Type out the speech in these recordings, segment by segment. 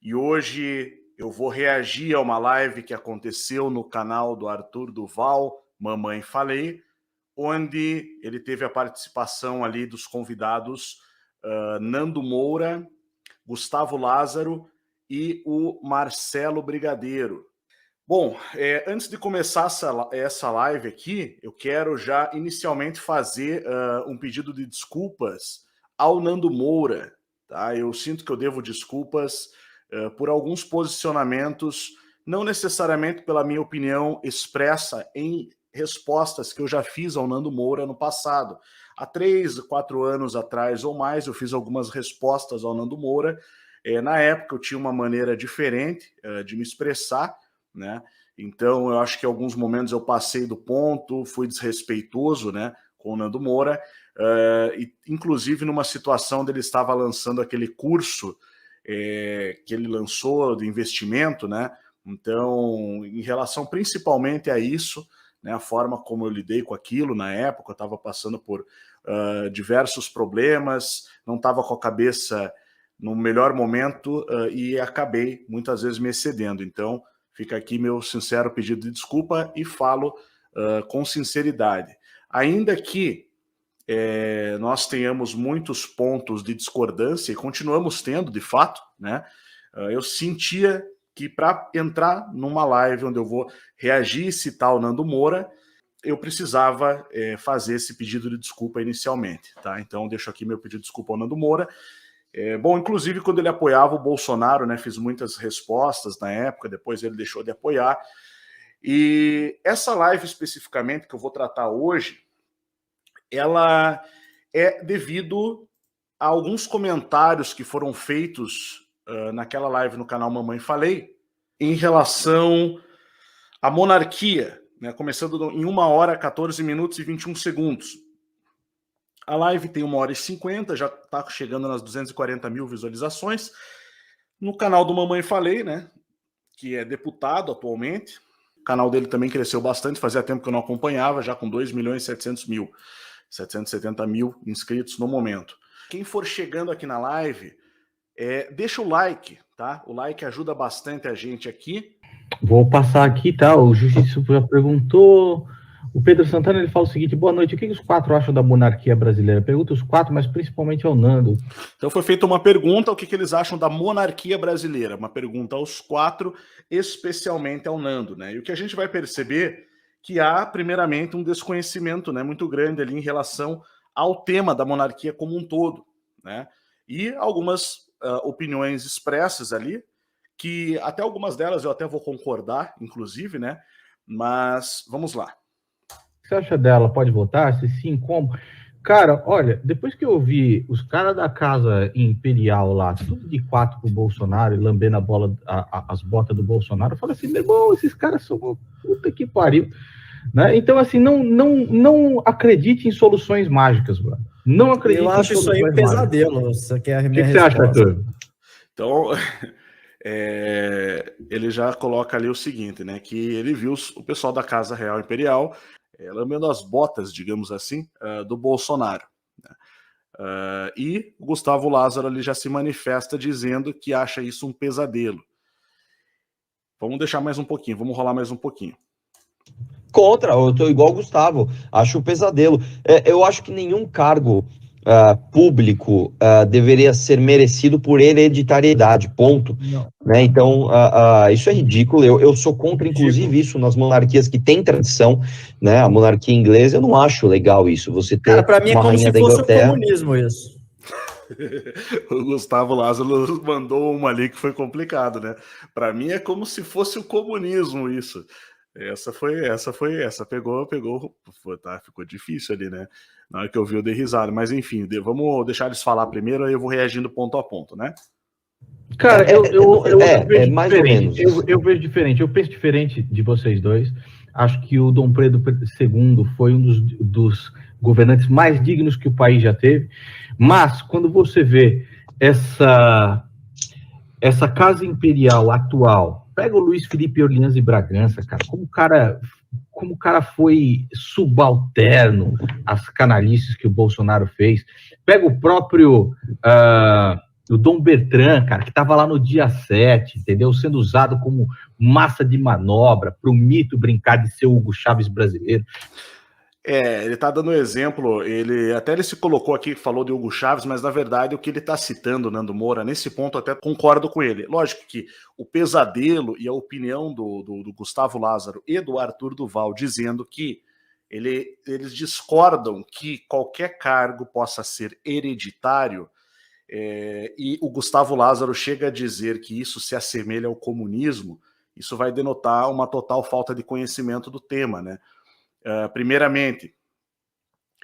e hoje eu vou reagir a uma live que aconteceu no canal do Arthur Duval, Mamãe Falei, onde ele teve a participação ali dos convidados Nando Moura, Gustavo Lázaro e o Marcelo Brigadeiro. Bom, antes de começar essa live aqui, eu quero já inicialmente fazer um pedido de desculpas ao Nando Moura. Tá? Eu sinto que eu devo desculpas por alguns posicionamentos, não necessariamente pela minha opinião expressa em respostas que eu já fiz ao Nando Moura no passado. Há 3, 4 anos atrás ou mais, eu fiz algumas respostas ao Nando Moura. Na época eu tinha uma maneira diferente de me expressar, né? Então eu acho que em alguns momentos eu passei do ponto, fui desrespeitoso, né, com o Nando Moura, e inclusive numa situação onde ele estava lançando aquele curso que ele lançou de investimento, né? Então, em relação principalmente a isso, né, a forma como eu lidei com aquilo na época, eu estava passando por diversos problemas, não estava com a cabeça no melhor momento e acabei muitas vezes me excedendo. Então, fica aqui meu sincero pedido de desculpa e falo com sinceridade. Ainda que nós tenhamos muitos pontos de discordância, e continuamos tendo, de fato, né? Eu sentia que para entrar numa live onde eu vou reagir e citar o Nando Moura, eu precisava fazer esse pedido de desculpa inicialmente. Tá? Então, deixo aqui meu pedido de desculpa ao Nando Moura. Bom, inclusive quando ele apoiava o Bolsonaro, né, fiz muitas respostas na época, depois ele deixou de apoiar. E essa live especificamente que eu vou tratar hoje, ela é devido a alguns comentários que foram feitos naquela live no canal Mamãe Falei, em relação à monarquia, né, começando em 1 hora, 14 minutos e 21 segundos. A live tem 1 hora e 50, já está chegando nas 240 mil visualizações. No canal do Mamãe Falei, né, que é deputado atualmente, o canal dele também cresceu bastante, fazia tempo que eu não acompanhava, já com 2.700.000 inscritos no momento. Quem for chegando aqui na live, deixa o like, tá? O like ajuda bastante a gente aqui. Vou passar aqui, tá? O Jiu-Jitsu já perguntou. O Pedro Santana, ele fala o seguinte: boa noite, o que os 4 acham da monarquia brasileira? Pergunta os 4, mas principalmente ao Nando. Então foi feita uma pergunta, o que eles acham da monarquia brasileira? Uma pergunta aos 4, especialmente ao Nando, né? E o que a gente vai perceber que há, primeiramente, um desconhecimento, né, muito grande ali em relação ao tema da monarquia como um todo, né? E algumas opiniões expressas ali, que até algumas delas eu até vou concordar, inclusive, né? Mas vamos lá. O que você acha dela? Pode votar? Se sim, como? Cara, olha, depois que eu vi os caras da Casa Imperial lá, tudo de 4 pro Bolsonaro e lambendo as botas do Bolsonaro, eu falei assim, meu irmão, esses caras são uma puta que pariu. Né? Então, assim, não acredite em soluções mágicas, bro. Não acredite. Eu acho isso aí um pesadelo. Você quer a minha resposta? O que você acha, Arthur? Então, ele já coloca ali o seguinte, né? Que ele viu o pessoal da Casa Real Imperial lambendo as botas, digamos assim, do Bolsonaro. Né? E o Gustavo Lázaro ali já se manifesta dizendo que acha isso um pesadelo. Vamos deixar mais um pouquinho, vamos rolar mais um pouquinho. Contra, eu tô igual o Gustavo, acho um pesadelo. Eu acho que nenhum cargo público deveria ser merecido por hereditariedade, ponto. Né? Então, isso é ridículo. Eu sou contra, inclusive, isso nas monarquias que têm tradição, né? A monarquia inglesa, eu não acho legal isso. Você ter pra mim é como se fosse o comunismo isso. O Gustavo Lázaro mandou uma ali que foi complicado, né? Para mim é como se fosse o comunismo isso. Essa pegou, tá, ficou difícil ali, né? Na hora que eu vi, eu dei risada, mas enfim, vamos deixar eles falar primeiro, aí eu vou reagindo ponto a ponto, né? Cara, eu vejo mais diferente. ou menos. Eu vejo diferente, eu penso diferente de vocês dois. Acho que o Dom Pedro II foi um dos governantes mais dignos que o país já teve, mas quando você vê essa Casa Imperial atual, pega o Luiz Felipe Orleans e Bragança, cara, como o cara foi subalterno às canalices que o Bolsonaro fez. Pega o próprio O Dom Bertrand, cara, que estava lá no dia 7, entendeu? Sendo usado como massa de manobra para o mito brincar de ser o Hugo Chávez brasileiro. Ele está dando exemplo, ele se colocou aqui, falou de Hugo Chávez, mas na verdade o que ele está citando, Nando Moura, nesse ponto até concordo com ele. Lógico que o pesadelo e a opinião do Gustavo Lázaro e do Arthur Duval dizendo que eles discordam que qualquer cargo possa ser hereditário, e o Gustavo Lázaro chega a dizer que isso se assemelha ao comunismo, isso vai denotar uma total falta de conhecimento do tema, né? Primeiramente,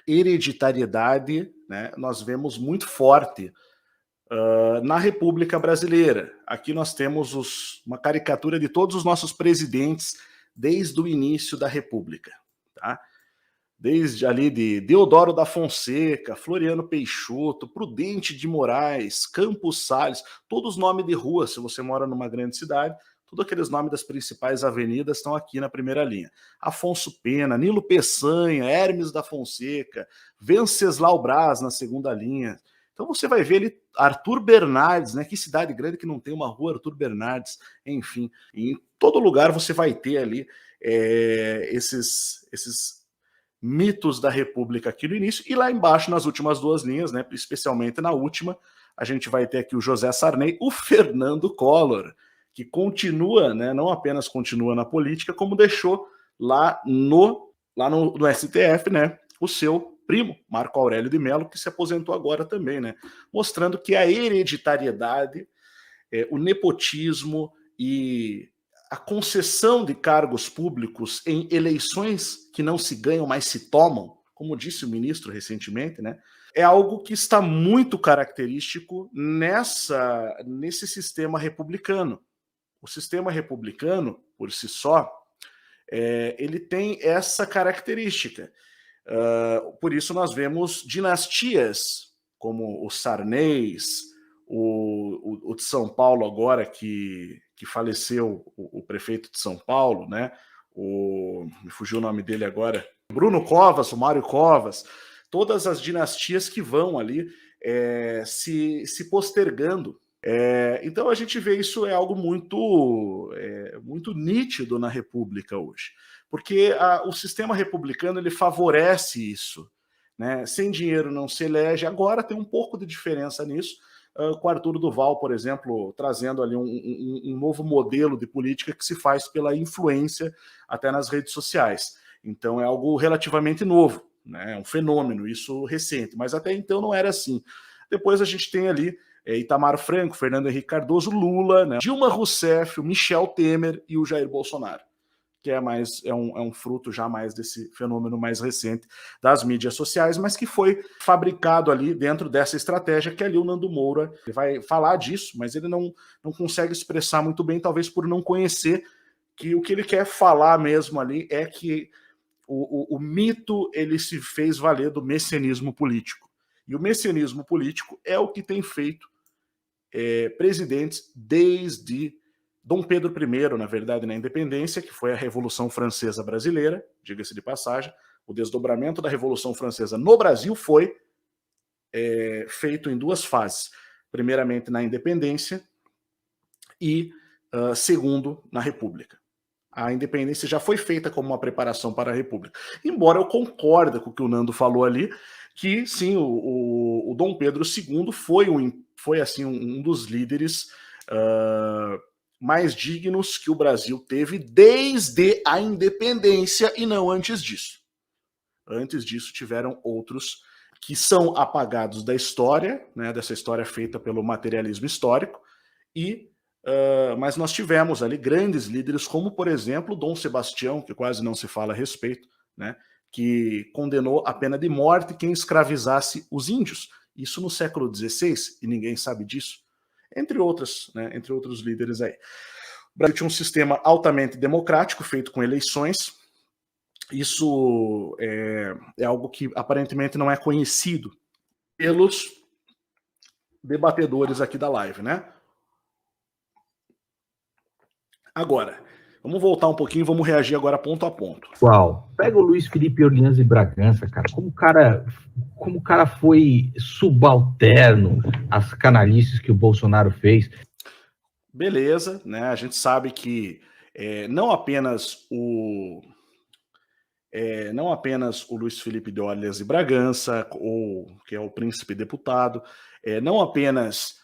hereditariedade, né, nós vemos muito forte na República Brasileira. Aqui nós temos uma caricatura de todos os nossos presidentes desde o início da República. Tá? Desde ali de Deodoro da Fonseca, Floriano Peixoto, Prudente de Moraes, Campos Salles, todos os nomes de rua, se você mora numa grande cidade, todos aqueles nomes das principais avenidas estão aqui na primeira linha. Afonso Pena, Nilo Peçanha, Hermes da Fonseca, Venceslau Braz na segunda linha. Então você vai ver ali Arthur Bernardes, né? Que cidade grande que não tem uma rua Arthur Bernardes, enfim. Em todo lugar você vai ter ali esses mitos da República aqui no início, e lá embaixo, nas últimas duas linhas, né? Especialmente na última, a gente vai ter aqui o José Sarney, o Fernando Collor, que continua, né, não apenas continua na política, como deixou lá no STF, né, o seu primo, Marco Aurélio de Mello, que se aposentou agora também, né, mostrando que a hereditariedade, o nepotismo e a concessão de cargos públicos em eleições que não se ganham, mas se tomam, como disse o ministro recentemente, né, é algo que está muito característico nesse sistema republicano. O sistema republicano, por si só, ele tem essa característica. Por isso nós vemos dinastias como os Sarneys, o de São Paulo agora, que faleceu, o prefeito de São Paulo, né? Me fugiu o nome dele agora, Bruno Covas, o Mário Covas, todas as dinastias que vão ali se postergando. Então a gente vê isso é algo muito nítido na República hoje, porque o sistema republicano ele favorece isso, né? Sem dinheiro não se elege. Agora tem um pouco de diferença nisso, com Arthur Duval, por exemplo, trazendo ali um novo modelo de política que se faz pela influência até nas redes sociais. Então é algo relativamente novo, né? É um fenômeno, isso recente, mas até então não era assim. Depois a gente tem ali Itamar Franco, Fernando Henrique Cardoso, Lula, né? Dilma Rousseff, o Michel Temer e o Jair Bolsonaro, que é um fruto já mais desse fenômeno mais recente das mídias sociais, mas que foi fabricado ali dentro dessa estratégia, que ali o Nando Moura ele vai falar disso, mas ele não consegue expressar muito bem, talvez por não conhecer, que o que ele quer falar mesmo ali é que o mito ele se fez valer do messianismo político. E o messianismo político é o que tem feito presidentes desde Dom Pedro I, na verdade, na independência, que foi a Revolução Francesa Brasileira, diga-se de passagem. O desdobramento da Revolução Francesa no Brasil foi feito em duas fases. Primeiramente na independência e, segundo, na República. A independência já foi feita como uma preparação para a República. Embora eu concorde com o que o Nando falou ali, que sim, o Dom Pedro II foi assim, um dos líderes mais dignos que o Brasil teve desde a independência e não antes disso. Antes disso tiveram outros que são apagados da história, né, dessa história feita pelo materialismo histórico, mas nós tivemos ali grandes líderes, como por exemplo Dom Sebastião, que quase não se fala a respeito, né, que condenou a pena de morte quem escravizasse os índios. Isso no século XVI, e ninguém sabe disso. Entre outros líderes aí. O Brasil tinha um sistema altamente democrático, feito com eleições. Isso é algo que aparentemente não é conhecido pelos debatedores aqui da live, né? Agora, Vamos voltar um pouquinho, vamos reagir agora ponto a ponto. Qual? Pega o Luiz Felipe Orleans e Bragança, cara. Como o cara foi subalterno às canalices que o Bolsonaro fez. Beleza, né? A gente sabe que não apenas o Luiz Felipe de Orleans e Bragança, que é o príncipe deputado, não apenas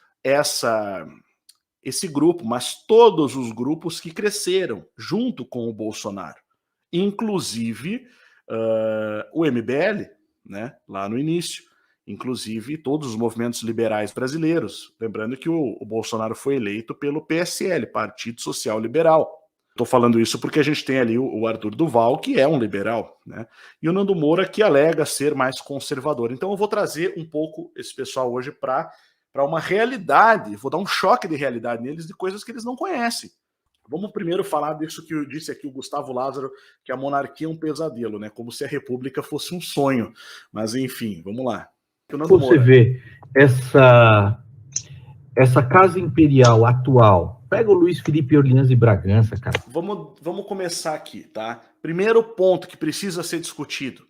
esse grupo, mas todos os grupos que cresceram junto com o Bolsonaro, inclusive o MBL, né, lá no início, inclusive todos os movimentos liberais brasileiros. Lembrando que o Bolsonaro foi eleito pelo PSL, Partido Social Liberal. Estou falando isso porque a gente tem ali o Arthur Duval, que é um liberal, né, e o Nando Moura, que alega ser mais conservador. Então eu vou trazer um pouco esse pessoal hoje para uma realidade, vou dar um choque de realidade neles, de coisas que eles não conhecem. Vamos primeiro falar disso que disse aqui o Gustavo Lázaro, que a monarquia é um pesadelo, né? Como se a república fosse um sonho. Mas enfim, vamos lá. Você vê essa casa imperial atual. Pega o Luiz Felipe Orleans e Bragança, cara. Vamos começar aqui, tá? Primeiro ponto que precisa ser discutido.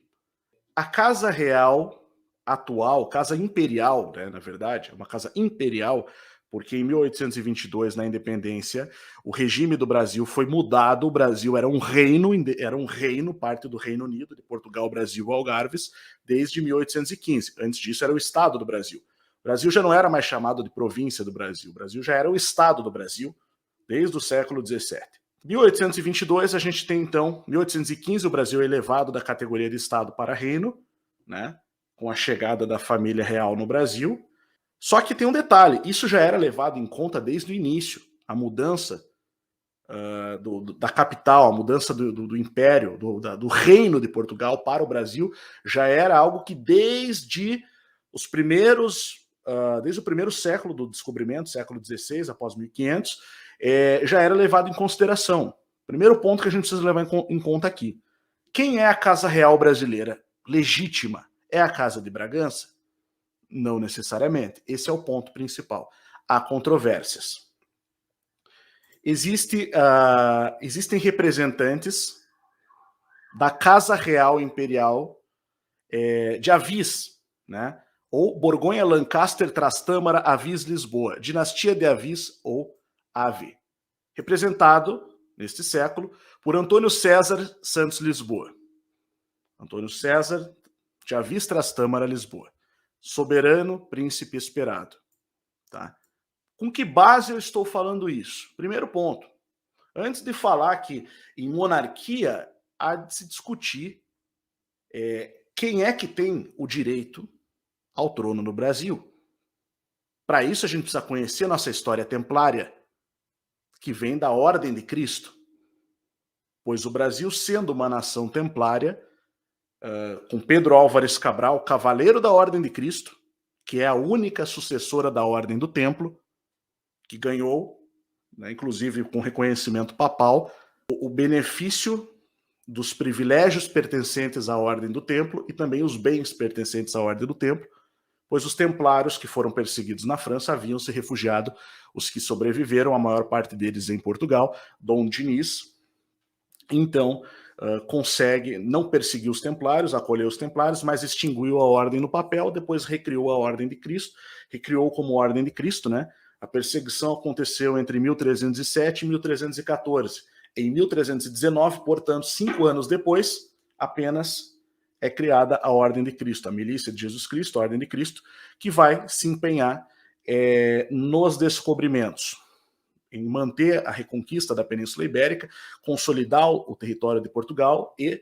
A casa real atual, casa imperial, né, na verdade, é uma casa imperial, porque em 1822, na independência, o regime do Brasil foi mudado. O Brasil era um reino, parte do Reino Unido, de Portugal, Brasil, Algarves, desde 1815. Antes disso era o Estado do Brasil. O Brasil já não era mais chamado de província do Brasil. O Brasil já era o Estado do Brasil, desde o século XVII. 1822, a gente tem então, 1815, o Brasil é elevado da categoria de Estado para reino, né, com a chegada da família real no Brasil. Só que tem um detalhe, isso já era levado em conta desde o início, a mudança da capital, a mudança do império, do reino de Portugal para o Brasil, já era algo que desde o primeiro século do descobrimento, século XVI, após 1500, já era levado em consideração. Primeiro ponto que a gente precisa levar em conta aqui. Quem é a Casa Real brasileira legítima? É a Casa de Bragança? Não necessariamente. Esse é o ponto principal. Há controvérsias. Existem representantes da Casa Real Imperial de Avis, né? Ou Borgonha, Lancaster, Trastâmara, Avis, Lisboa. Dinastia de Avis ou Ave. Representado, neste século, por Antônio César Santos Lisboa. Antônio César de Avis, Trastâmara, Lisboa. Soberano, príncipe esperado. Tá? Com que base eu estou falando isso? Primeiro ponto. Antes de falar que em monarquia há de se discutir quem é que tem o direito ao trono no Brasil. Para isso a gente precisa conhecer a nossa história templária, que vem da Ordem de Cristo. Pois o Brasil, sendo uma nação templária, com Pedro Álvares Cabral, cavaleiro da Ordem de Cristo, que é a única sucessora da Ordem do Templo, que ganhou, né, inclusive com reconhecimento papal, o benefício dos privilégios pertencentes à Ordem do Templo e também os bens pertencentes à Ordem do Templo, pois os templários que foram perseguidos na França haviam se refugiado, os que sobreviveram, a maior parte deles em Portugal. Dom Dinis, então, consegue não perseguir os templários, acolher os templários, mas extinguiu a ordem no papel, depois recriou a Ordem de Cristo, recriou como Ordem de Cristo, né? A perseguição aconteceu entre 1307 e 1314. Em 1319, portanto, 5 anos depois, apenas é criada a Ordem de Cristo, a Milícia de Jesus Cristo, a Ordem de Cristo, que vai se empenhar nos descobrimentos, em manter a reconquista da Península Ibérica, consolidar o território de Portugal e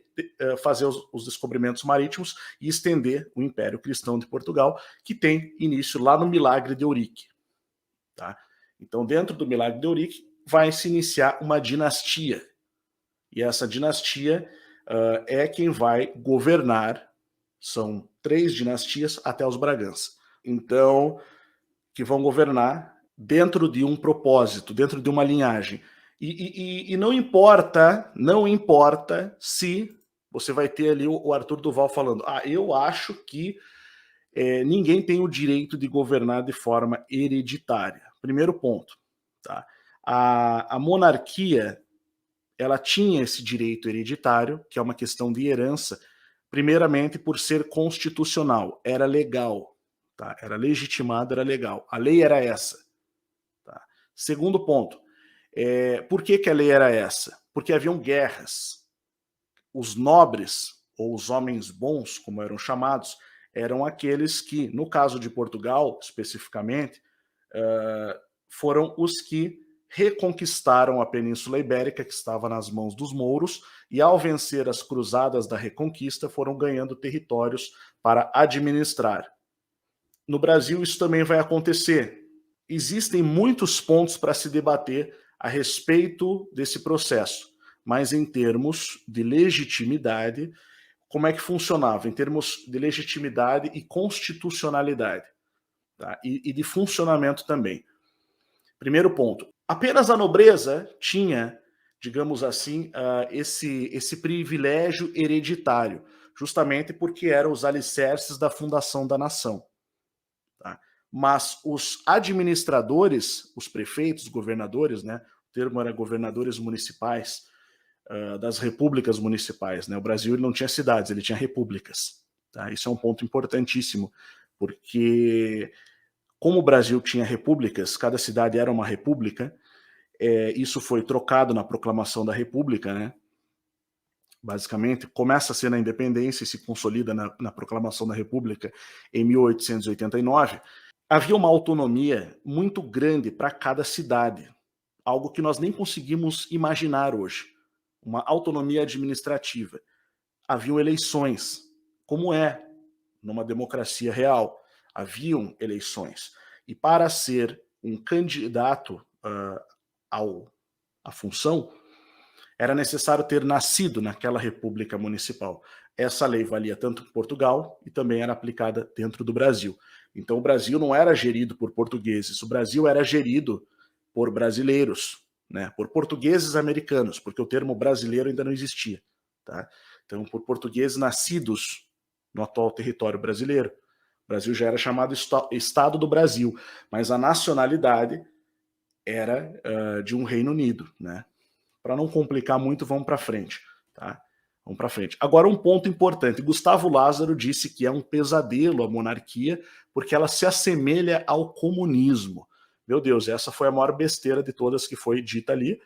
fazer os descobrimentos marítimos e estender o Império Cristão de Portugal, que tem início lá no Milagre de Eurique. Tá? Então, dentro do Milagre de Eurique, vai se iniciar uma dinastia. E essa dinastia é quem vai governar, são 3 dinastias até os Bragança. Então, que vão governar dentro de um propósito, dentro de uma linhagem. E não importa se você vai ter ali o Arthur Duval falando, eu acho que ninguém tem o direito de governar de forma hereditária. Primeiro ponto. Tá? A monarquia ela tinha esse direito hereditário, que é uma questão de herança, primeiramente por ser constitucional, era legal, tá? Era legitimado, era legal. A lei era essa. Tá? Segundo ponto, por que a lei era essa? Porque haviam guerras. Os nobres, ou os homens bons, como eram chamados, eram aqueles que, no caso de Portugal, especificamente, foram os que reconquistaram a Península Ibérica, que estava nas mãos dos mouros, e ao vencer as cruzadas da Reconquista, foram ganhando territórios para administrar. No Brasil, isso também vai acontecer. Existem muitos pontos para se debater a respeito desse processo, mas em termos de legitimidade, como é que funcionava? Em termos de legitimidade e constitucionalidade, tá? E de funcionamento também. Primeiro ponto, apenas a nobreza tinha, digamos assim, esse privilégio hereditário, justamente porque eram os alicerces da fundação da nação. Tá? Mas os administradores, os prefeitos, governadores, né? O termo era governadores municipais, das repúblicas municipais. Né? O Brasil ele não tinha cidades, ele tinha repúblicas. Tá? Isso é um ponto importantíssimo, porque como o Brasil tinha repúblicas, cada cidade era uma república, isso foi trocado na proclamação da República, né? Basicamente, começa a ser na independência e se consolida na proclamação da República em 1889. Havia uma autonomia muito grande para cada cidade, algo que nós nem conseguimos imaginar hoje, uma autonomia administrativa. Haviam eleições, como é numa democracia real. Haviam eleições. E para ser um candidato à função, era necessário ter nascido naquela república municipal. Essa lei valia tanto em Portugal e também era aplicada dentro do Brasil. Então o Brasil não era gerido por portugueses, o Brasil era gerido por brasileiros, né? Por portugueses americanos, porque o termo brasileiro ainda não existia. Tá? Então por portugueses nascidos no atual território brasileiro. O Brasil já era chamado Estado do Brasil, mas a nacionalidade era de um Reino Unido, né? Para não complicar muito, vamos para frente, tá? Vamos para frente. Agora, um ponto importante. Gustavo Lázaro disse que é um pesadelo a monarquia porque ela se assemelha ao comunismo. Meu Deus, essa foi a maior besteira de todas que foi dita ali.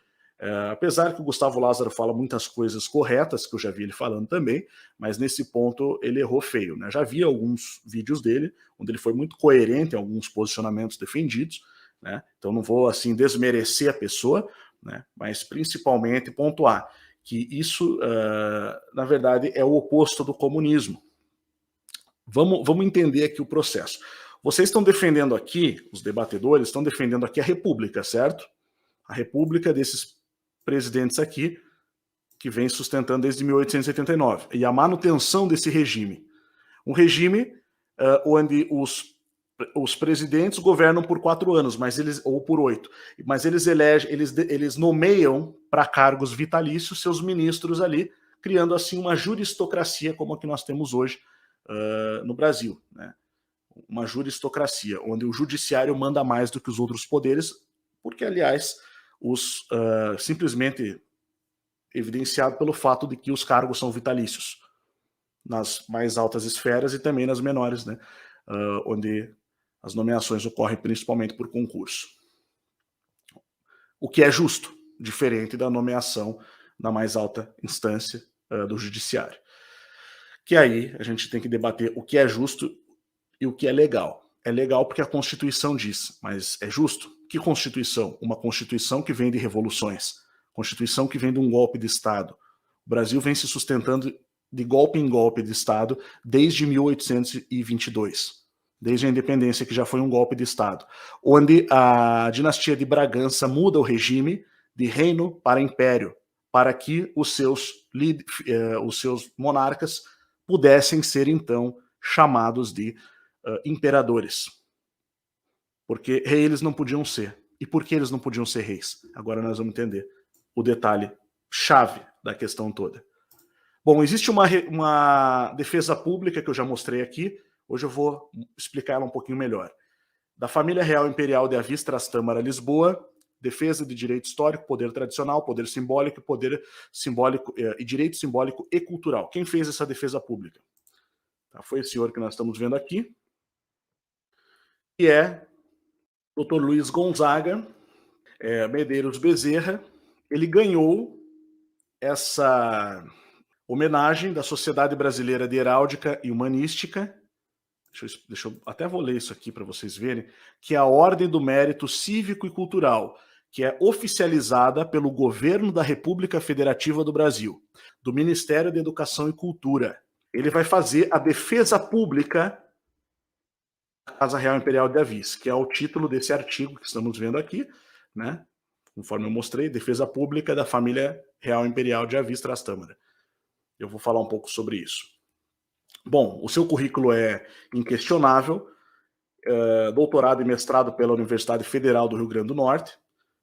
Apesar que o Gustavo Lázaro fala muitas coisas corretas, que eu já vi ele falando também, mas nesse ponto ele errou feio, né? Já vi alguns vídeos dele, onde ele foi muito coerente em alguns posicionamentos defendidos, né? Então não vou assim desmerecer a pessoa, né? Mas principalmente pontuar que isso, na verdade, é o oposto do comunismo. Vamos entender aqui o processo. Vocês estão defendendo aqui, os debatedores estão defendendo aqui a república, certo? A república desses presidentes aqui, que vem sustentando desde 1889, e a manutenção desse regime. Um regime onde os presidentes governam por 4 anos, ou por 8, mas eles nomeiam para cargos vitalícios seus ministros ali, criando assim uma juristocracia como a que nós temos hoje no Brasil, né? Uma juristocracia, onde o judiciário manda mais do que os outros poderes, porque, aliás, simplesmente evidenciado pelo fato de que os cargos são vitalícios nas mais altas esferas e também nas menores, né? Onde as nomeações ocorrem principalmente por concurso. O que é justo, diferente da nomeação na mais alta instância do judiciário. Que aí a gente tem que debater o que é justo e o que é legal. É legal porque a Constituição diz, mas é justo? Que Constituição? Uma Constituição que vem de revoluções, Constituição que vem de um golpe de Estado. O Brasil vem se sustentando de golpe em golpe de Estado desde 1822, desde a independência, que já foi um golpe de Estado, onde a dinastia de Bragança muda o regime de reino para império, para que os seus monarcas pudessem ser, então, chamados de imperadores. Porque reis eles não podiam ser. E por que eles não podiam ser reis? Agora nós vamos entender o detalhe chave da questão toda. Bom, existe uma defesa pública que eu já mostrei aqui. Hoje eu vou explicar ela um pouquinho melhor. Da família real imperial de Avis Trastâmara Lisboa, defesa de direito histórico, poder tradicional, poder simbólico e direito simbólico e cultural. Quem fez essa defesa pública? Foi esse senhor que nós estamos vendo aqui, que é o Dr. Luiz Gonzaga Medeiros Bezerra. Ele ganhou essa homenagem da Sociedade Brasileira de Heráldica e Humanística. Deixa eu até vou ler isso aqui para vocês verem, que é a Ordem do Mérito Cívico e Cultural, que é oficializada pelo Governo da República Federativa do Brasil, do Ministério da Educação e Cultura. Ele vai fazer a defesa pública da Casa Real Imperial de Avis, que é o título desse artigo que estamos vendo aqui, né? Conforme eu mostrei, defesa pública da família Real Imperial de Avis Trastâmara. Eu vou falar um pouco sobre isso. Bom, o seu currículo é inquestionável, doutorado e mestrado pela Universidade Federal do Rio Grande do Norte,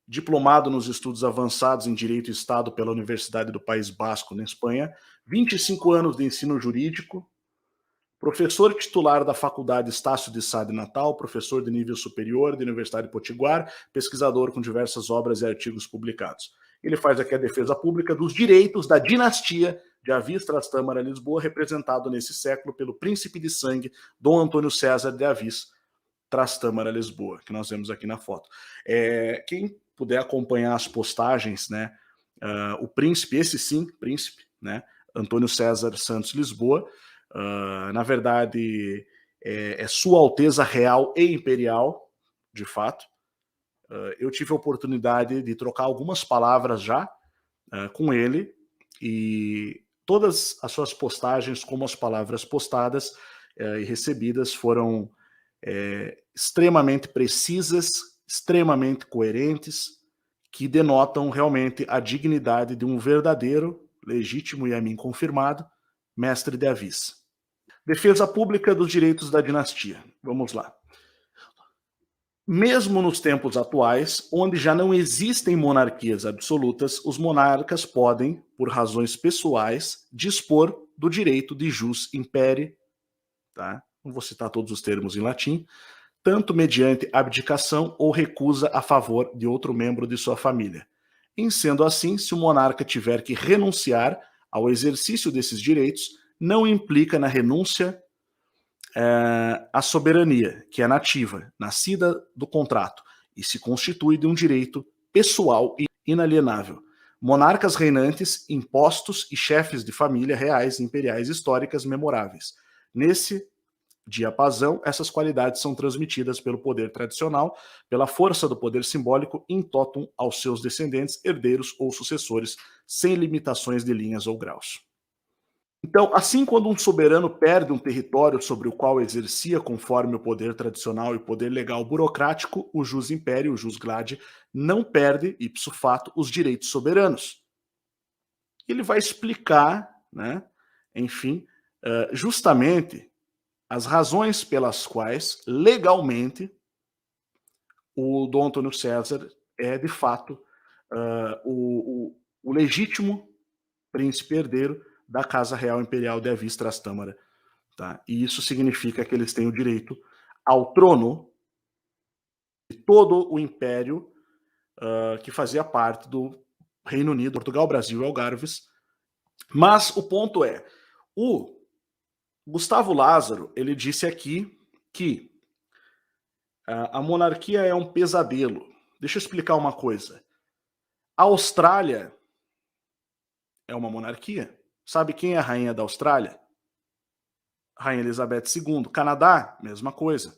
diplomado nos estudos avançados em Direito e Estado pela Universidade do País Basco, na Espanha, 25 anos de ensino jurídico, professor titular da Faculdade Estácio de Sá de Natal, professor de nível superior da Universidade Potiguar, pesquisador com diversas obras e artigos publicados. Ele faz aqui a defesa pública dos direitos da dinastia de Avis Trastâmara Lisboa, representado nesse século pelo príncipe de sangue Dom Antônio César de Avis Trastâmara Lisboa, que nós vemos aqui na foto. Quem puder acompanhar as postagens, né, o príncipe, esse sim, príncipe, né, Antônio César Santos Lisboa, na verdade é Sua Alteza Real e Imperial, de fato. Eu tive a oportunidade de trocar algumas palavras já com ele, e todas as suas postagens, como as palavras postadas e recebidas, foram extremamente precisas, extremamente coerentes, que denotam realmente a dignidade de um verdadeiro, legítimo e a mim confirmado, mestre de Avis. Defesa pública dos direitos da dinastia. Vamos lá. Mesmo nos tempos atuais, onde já não existem monarquias absolutas, os monarcas podem, por razões pessoais, dispor do direito de jus imperi, tá? Não vou citar todos os termos em latim, tanto mediante abdicação ou recusa a favor de outro membro de sua família. Em sendo assim, se o monarca tiver que renunciar ao exercício desses direitos, não implica na renúncia à soberania, que é nativa, nascida do contrato, e se constitui de um direito pessoal e inalienável. Monarcas reinantes, impostos e chefes de família reais, imperiais, históricas, memoráveis. Nesse diapasão, essas qualidades são transmitidas pelo poder tradicional, pela força do poder simbólico, in totum aos seus descendentes, herdeiros ou sucessores, sem limitações de linhas ou graus. Então, assim, quando um soberano perde um território sobre o qual exercia conforme o poder tradicional e o poder legal burocrático, o jus imperi, o jus gladi, não perde, ipso fato, os direitos soberanos. Ele vai explicar, né, enfim, justamente as razões pelas quais, legalmente, o Dom Antônio César é, de fato, o legítimo príncipe herdeiro da Casa Real Imperial de Avis Trastâmara. Tá? E isso significa que eles têm o direito ao trono de todo o império que fazia parte do Reino Unido, Portugal, Brasil e Algarves. Mas o ponto é, o Gustavo Lázaro, ele disse aqui que a monarquia é um pesadelo. Deixa eu explicar uma coisa. A Austrália é uma monarquia. Sabe quem é a rainha da Austrália? Rainha Elizabeth II. Canadá, mesma coisa.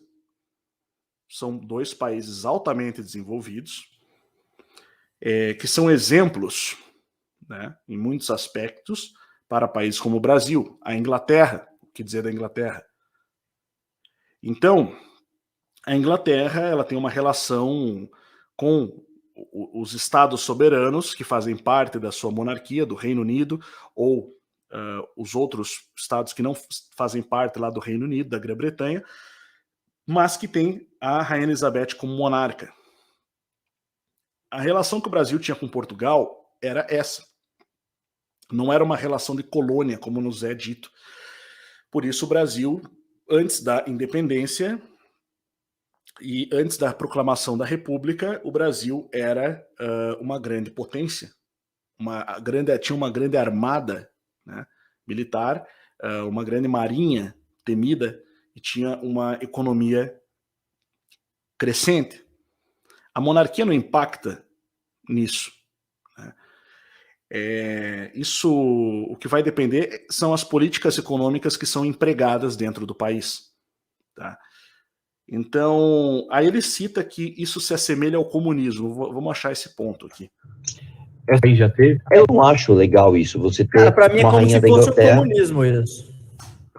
São dois países altamente desenvolvidos, que são exemplos, né, em muitos aspectos, para países como o Brasil. A Inglaterra, o que dizer da Inglaterra? Então, a Inglaterra, ela tem uma relação com os estados soberanos que fazem parte da sua monarquia, do Reino Unido, ou os outros estados que não fazem parte lá do Reino Unido, da Grã-Bretanha, mas que tem a Rainha Elizabeth como monarca. A relação que o Brasil tinha com Portugal era essa. Não era uma relação de colônia, como nos é dito. Por isso o Brasil, antes da independência, E antes da proclamação da República, o Brasil era uma grande potência, tinha uma grande armada, né, militar, uma grande marinha temida, e tinha uma economia crescente. A monarquia não impacta nisso, né? Isso, o que vai depender são as políticas econômicas que são empregadas dentro do país, tá? Então, aí ele cita que isso se assemelha ao comunismo. Vamos achar esse ponto aqui. Essa aí já teve? Eu não acho legal isso, você ter Cara, pra mim é uma como rainha se da fosse o Inglaterra. comunismo isso.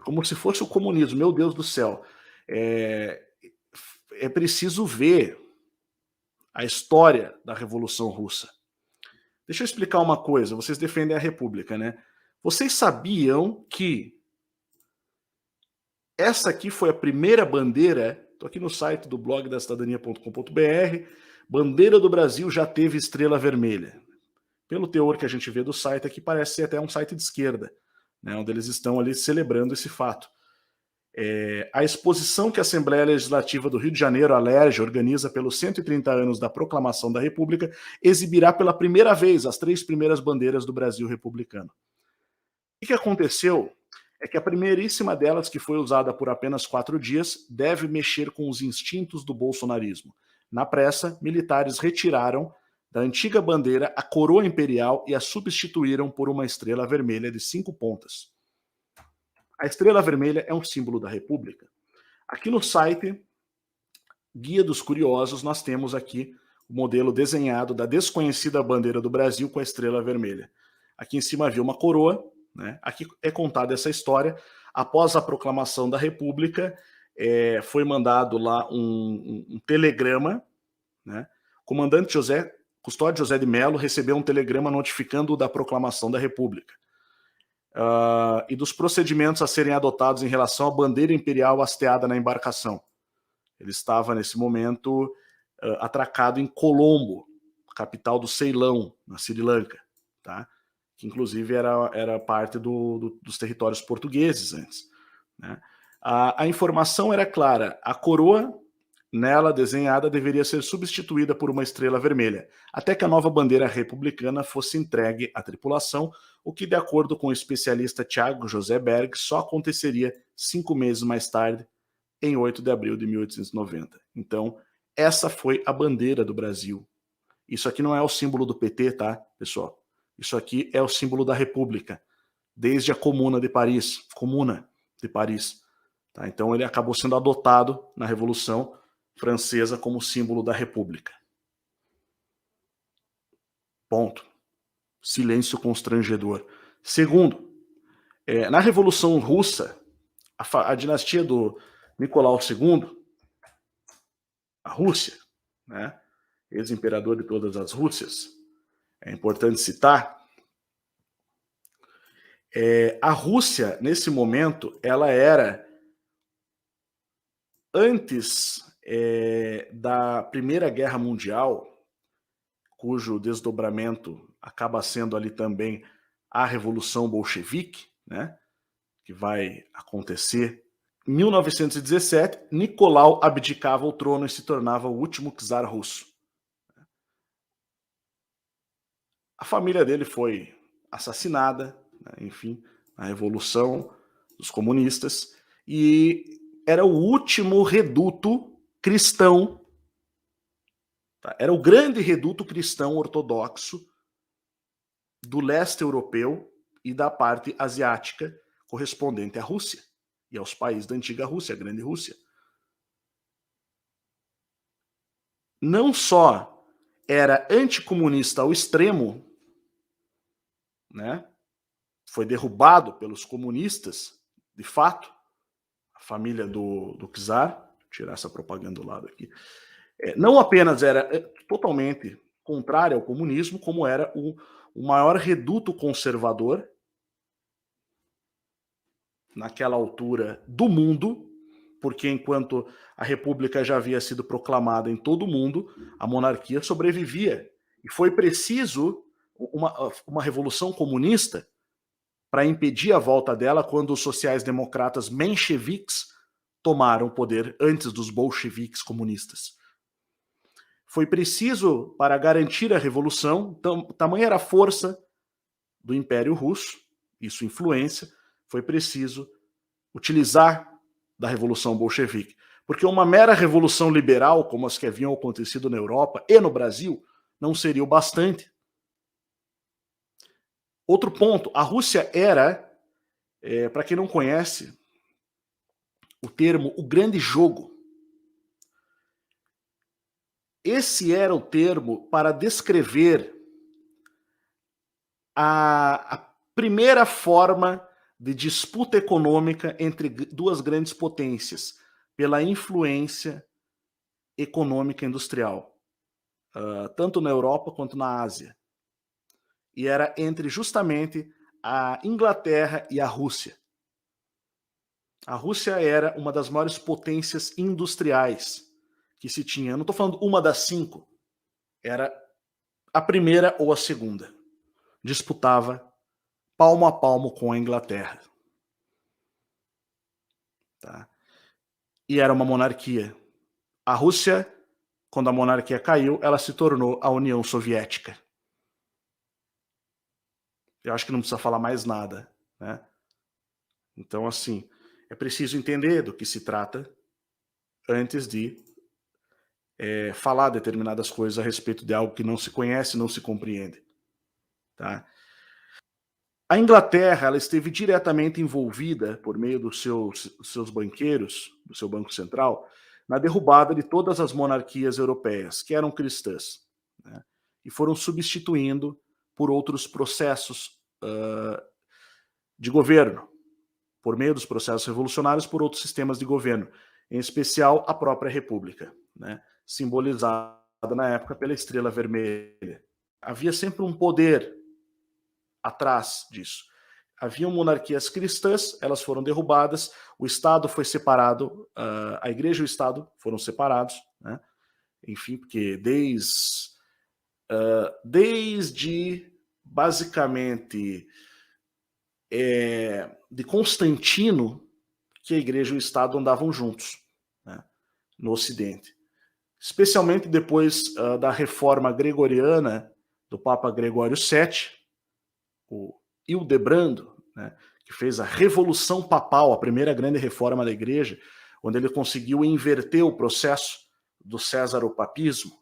Como se fosse o comunismo, meu Deus do céu. É preciso ver a história da Revolução Russa. Deixa eu explicar uma coisa, vocês defendem a República, né? Vocês sabiam que essa aqui foi a primeira bandeira, estou aqui no site do blog da cidadania.com.br, bandeira do Brasil já teve estrela vermelha. Pelo teor que a gente vê do site aqui, parece ser até um site de esquerda, né, onde eles estão ali celebrando esse fato. A exposição que a Assembleia Legislativa do Rio de Janeiro, a LERJ, organiza pelos 130 anos da Proclamação da República, exibirá pela primeira vez as 3 primeiras bandeiras do Brasil republicano. O que aconteceu é que a primeiríssima delas, que foi usada por apenas 4 dias, deve mexer com os instintos do bolsonarismo. Na pressa, militares retiraram da antiga bandeira a coroa imperial e a substituíram por uma estrela vermelha de 5 pontas. A estrela vermelha é um símbolo da República. Aqui no site Guia dos Curiosos, nós temos aqui o modelo desenhado da desconhecida bandeira do Brasil com a estrela vermelha. Aqui em cima havia uma coroa, né? Aqui é contada essa história. Após a proclamação da República, foi mandado lá um telegrama, né? O comandante Custódio José de Mello recebeu um telegrama notificando-o da proclamação da República. E dos procedimentos a serem adotados em relação à bandeira imperial hasteada na embarcação. Ele estava, nesse momento, atracado em Colombo, capital do Ceilão, na Sri Lanka, tá? Que inclusive era parte dos territórios portugueses antes, né? A informação era clara, a coroa nela desenhada deveria ser substituída por uma estrela vermelha, até que a nova bandeira republicana fosse entregue à tripulação, o que, de acordo com o especialista Thiago José Berg, só aconteceria 5 meses mais tarde, em 8 de abril de 1890. Então, essa foi a bandeira do Brasil. Isso aqui não é o símbolo do PT, tá, pessoal? Isso aqui é o símbolo da República, desde a Comuna de Paris. Tá? Então, ele acabou sendo adotado na Revolução Francesa como símbolo da República. Ponto. Silêncio constrangedor. Segundo, na Revolução Russa, a dinastia do Nicolau II, a Rússia, né, ex-imperador de todas as Rússias, é importante citar, a Rússia, nesse momento, ela era, antes da Primeira Guerra Mundial, cujo desdobramento acaba sendo ali também a Revolução Bolchevique, né, que vai acontecer em 1917, Nicolau abdicava o trono e se tornava o último czar russo. A família dele foi assassinada, né, enfim, na Revolução dos Comunistas, e era o último reduto cristão, tá? Era o grande reduto cristão ortodoxo do leste europeu e da parte asiática correspondente à Rússia e aos países da antiga Rússia, a Grande Rússia. Não só era anticomunista ao extremo, né? Foi derrubado pelos comunistas, de fato, a família do czar, vou tirar essa propaganda do lado aqui, não apenas era totalmente contrário ao comunismo, como era o maior reduto conservador naquela altura do mundo, porque enquanto a República já havia sido proclamada em todo o mundo, a monarquia sobrevivia. E foi preciso uma revolução comunista para impedir a volta dela quando os sociais-democratas mencheviques tomaram o poder antes dos bolcheviques comunistas. Foi preciso, para garantir a revolução, tamanha era a força do Império Russo, e sua influência, foi preciso utilizar da Revolução Bolchevique. Porque uma mera revolução liberal, como as que haviam acontecido na Europa e no Brasil, não seria o bastante. Outro ponto, a Rússia era, para quem não conhece, o termo o grande jogo. Esse era o termo para descrever a primeira forma de disputa econômica entre duas grandes potências, pela influência econômica industrial, tanto na Europa quanto na Ásia. E era entre justamente a Inglaterra e a Rússia. A Rússia era uma das maiores potências industriais que se tinha. Eu não estou falando uma das 5, era a primeira ou a segunda. Disputava palmo a palmo com a Inglaterra. Tá? E era uma monarquia. A Rússia, quando a monarquia caiu, ela se tornou a União Soviética. Eu acho que não precisa falar mais nada, né? Então, assim, é preciso entender do que se trata antes de falar determinadas coisas a respeito de algo que não se conhece, não se compreende. Tá? A Inglaterra, ela esteve diretamente envolvida, por meio dos seus banqueiros, do seu Banco Central, na derrubada de todas as monarquias europeias, que eram cristãs, né? E foram substituindo por outros processos de governo, por meio dos processos revolucionários, por outros sistemas de governo, em especial a própria República, né? Simbolizada na época pela estrela vermelha. Havia sempre um poder atrás disso. Haviam monarquias cristãs, elas foram derrubadas, o Estado foi separado, a Igreja e o Estado foram separados, né? Enfim, porque desde basicamente de Constantino, que a Igreja e o Estado andavam juntos, né, no Ocidente. Especialmente depois da reforma gregoriana do Papa Gregório VII, o Hildebrando, né, que fez a Revolução Papal, a primeira grande reforma da Igreja, onde ele conseguiu inverter o processo do césaropapismo,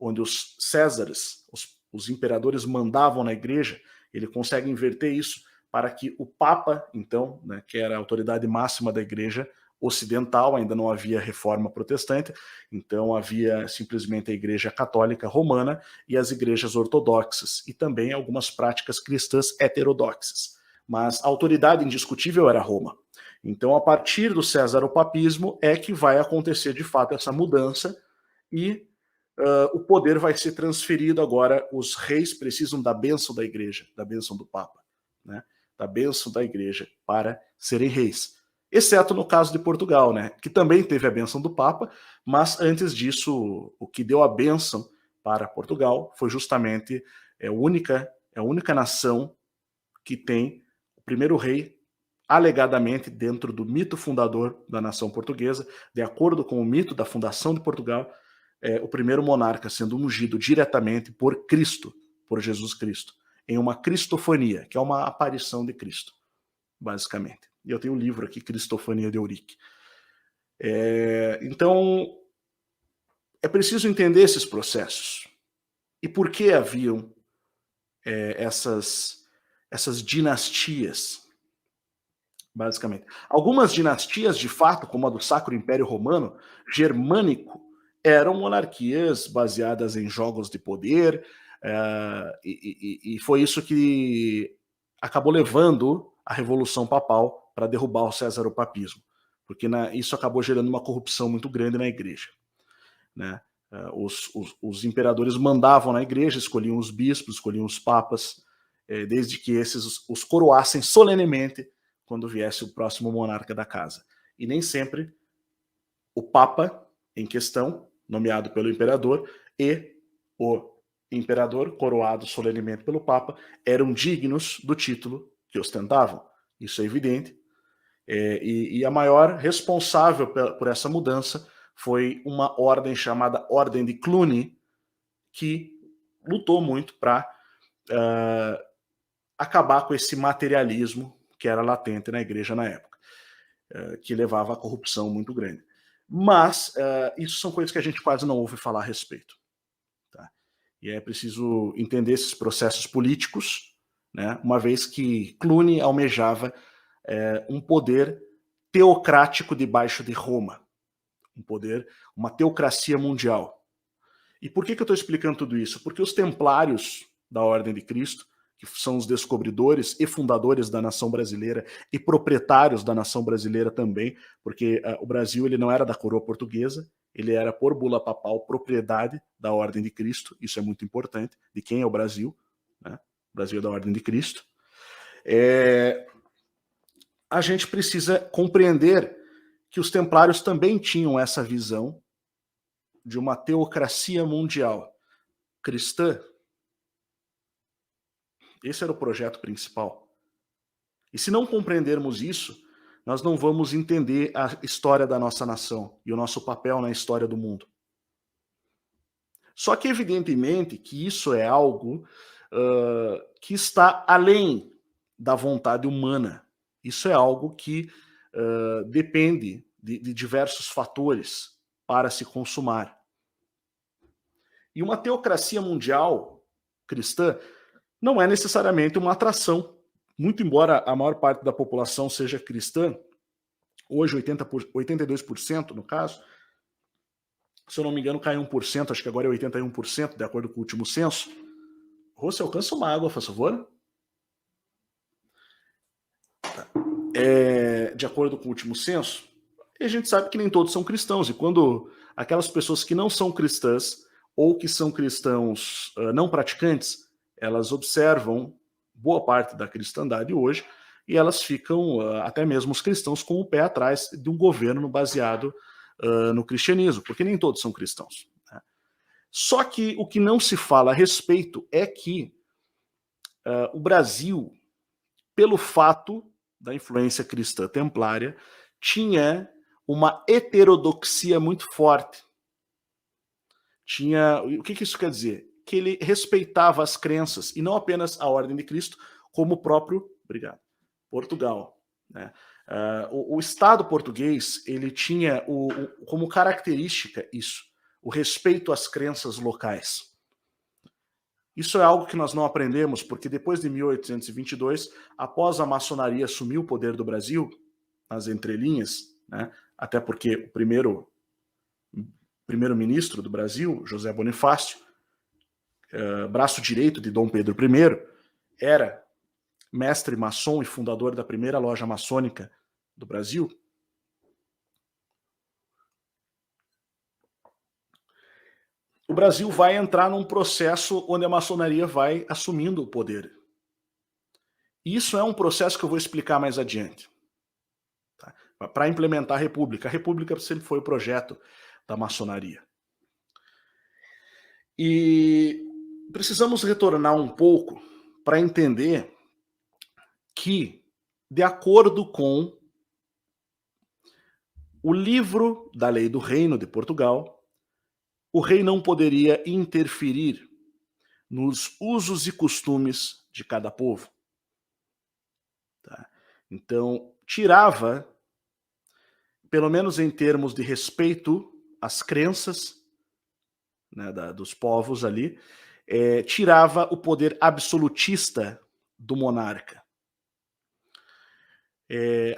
onde os césares, os imperadores mandavam na Igreja, ele consegue inverter isso para que o Papa, então, né, que era a autoridade máxima da Igreja ocidental, ainda não havia reforma protestante, então havia simplesmente a Igreja Católica Romana e as igrejas ortodoxas, e também algumas práticas cristãs heterodoxas. Mas a autoridade indiscutível era Roma. Então, a partir do césaropapismo é que vai acontecer de fato essa mudança e o poder vai ser transferido agora. Os reis precisam da bênção da Igreja, da bênção do Papa, né? Da bênção da Igreja para serem reis. Exceto no caso de Portugal, né, que também teve a bênção do Papa, mas antes disso, o que deu a bênção para Portugal foi justamente a única nação que tem o primeiro rei, alegadamente, dentro do mito fundador da nação portuguesa, de acordo com o mito da fundação de Portugal, o primeiro monarca sendo ungido diretamente por Cristo, por Jesus Cristo, em uma cristofania, que é uma aparição de Cristo, basicamente. E eu tenho um livro aqui, Cristofania de Eurique. Então, é preciso entender esses processos. E por que haviam essas dinastias, basicamente. Algumas dinastias, de fato, como a do Sacro Império Romano, germânico, eram monarquias baseadas em jogos de poder, e foi isso que acabou levando a Revolução Papal para derrubar o césaropapismo, porque isso acabou gerando uma corrupção muito grande na Igreja, né? Os imperadores mandavam na Igreja, escolhiam os bispos, escolhiam os papas, desde que esses os coroassem solenemente quando viesse o próximo monarca da casa. E nem sempre o papa em questão, nomeado pelo imperador, e o imperador, coroado solenemente pelo papa, eram dignos do título que ostentavam. Isso é evidente. E a maior responsável por essa mudança foi uma ordem chamada Ordem de Cluny, que lutou muito para acabar com esse materialismo que era latente na igreja na época, que levava a corrupção muito grande. Mas isso são coisas que a gente quase não ouve falar a respeito. Tá? E é preciso entender esses processos políticos, né, uma vez que Cluny almejava um poder teocrático debaixo de Roma, uma teocracia mundial. E por que eu estou explicando tudo isso? Porque os templários da Ordem de Cristo, que são os descobridores e fundadores da nação brasileira e proprietários da nação brasileira também, porque o Brasil ele não era da coroa portuguesa, ele era por bula papal propriedade da Ordem de Cristo, isso é muito importante, de quem é o Brasil, né? O Brasil é da Ordem de Cristo. A gente precisa compreender que os templários também tinham essa visão de uma teocracia mundial cristã. Esse era o projeto principal. E se não compreendermos isso, nós não vamos entender a história da nossa nação e o nosso papel na história do mundo. Só que, evidentemente, que isso é algo que está além da vontade humana. Isso é algo que depende de diversos fatores para se consumar. E uma teocracia mundial cristã não é necessariamente uma atração. Muito embora a maior parte da população seja cristã, hoje 82% no caso, se eu não me engano cai 1%, acho que agora é 81%, de acordo com o último censo. Rô, você alcança uma água, por favor? De acordo com o último censo, e a gente sabe que nem todos são cristãos, e quando aquelas pessoas que não são cristãs ou que são cristãos não praticantes, elas observam boa parte da cristandade hoje e elas ficam, até mesmo os cristãos, com o pé atrás de um governo baseado no cristianismo, porque nem todos são cristãos. Né? Só que o que não se fala a respeito é que o Brasil, pelo fato da influência cristã templária, tinha uma heterodoxia muito forte. O que isso quer dizer? Que ele respeitava as crenças, e não apenas a Ordem de Cristo, como o próprio Portugal. Né? O Estado português ele tinha como característica isso, o respeito às crenças locais. Isso é algo que nós não aprendemos, porque depois de 1822, após a maçonaria assumir o poder do Brasil, nas entrelinhas, né, até porque o primeiro-ministro do Brasil, José Bonifácio, braço direito de Dom Pedro I, era mestre maçom e fundador da primeira loja maçônica do Brasil. O Brasil vai entrar num processo onde a maçonaria vai assumindo o poder. E isso é um processo que eu vou explicar mais adiante. Tá? Para implementar a República. A República sempre foi o projeto da maçonaria. E precisamos retornar um pouco para entender que, de acordo com o livro da Lei do Reino de Portugal, o rei não poderia interferir nos usos e costumes de cada povo. Tá? Então, tirava, pelo menos em termos de respeito às crenças, né, dos povos ali, tirava o poder absolutista do monarca.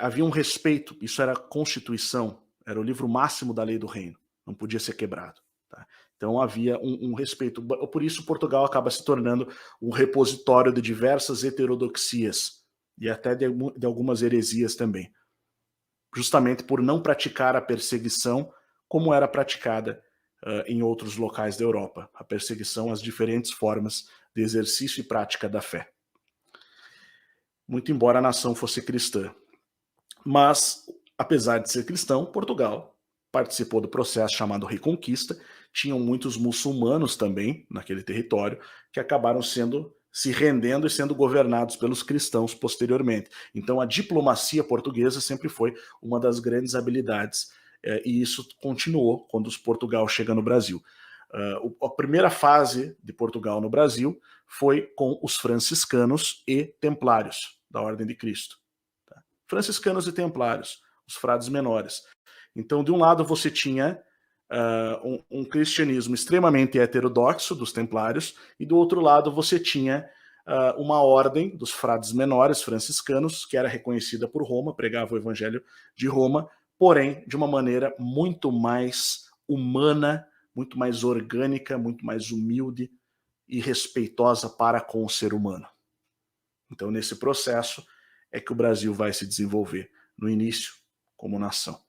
Havia um respeito, isso era a Constituição, era o livro máximo da Lei do Reino, não podia ser quebrado. Tá? Então havia um respeito, por isso Portugal acaba se tornando um repositório de diversas heterodoxias e até de algumas heresias também, justamente por não praticar a perseguição como era praticada em outros locais da Europa, a perseguição às diferentes formas de exercício e prática da fé. Muito embora a nação fosse cristã. Mas, apesar de ser cristão, Portugal participou do processo chamado Reconquista, tinham muitos muçulmanos também naquele território, que acabaram sendo se rendendo e sendo governados pelos cristãos posteriormente. Então a diplomacia portuguesa sempre foi uma das grandes habilidades, e isso continuou quando Portugal chega no Brasil. A primeira fase de Portugal no Brasil foi com os franciscanos e templários da Ordem de Cristo. Tá? Franciscanos e templários, os frades menores. Então, de um lado você tinha um cristianismo extremamente heterodoxo dos templários, e do outro lado você tinha uma ordem dos frades menores franciscanos, que era reconhecida por Roma, pregava o evangelho de Roma, porém de uma maneira muito mais humana, muito mais orgânica, muito mais humilde e respeitosa para com o ser humano. Então, nesse processo é que o Brasil vai se desenvolver no início como nação.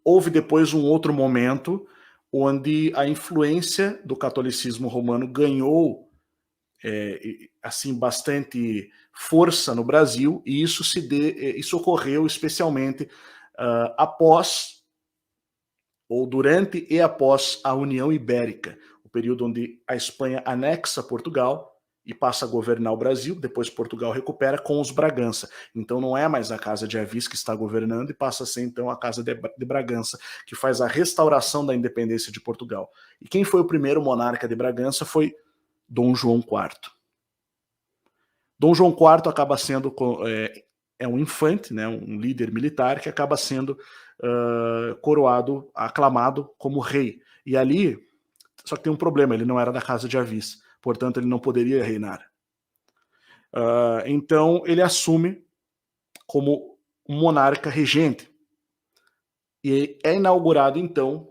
Houve depois um outro momento onde a influência do catolicismo romano ganhou assim bastante força no Brasil, e isso ocorreu especialmente após ou durante e após a União Ibérica, o período onde a Espanha anexa Portugal e passa a governar o Brasil. Depois Portugal recupera com os Bragança. Então não é mais a Casa de Avis que está governando, e passa a ser então a Casa de Bragança, que faz a restauração da independência de Portugal. E quem foi o primeiro monarca de Bragança foi Dom João IV. Dom João IV acaba sendo um infante, né, um líder militar que acaba sendo coroado, aclamado como rei. E ali, só que tem um problema, ele não era da Casa de Avis, portanto ele não poderia reinar. Então ele assume como um monarca regente. E é inaugurado então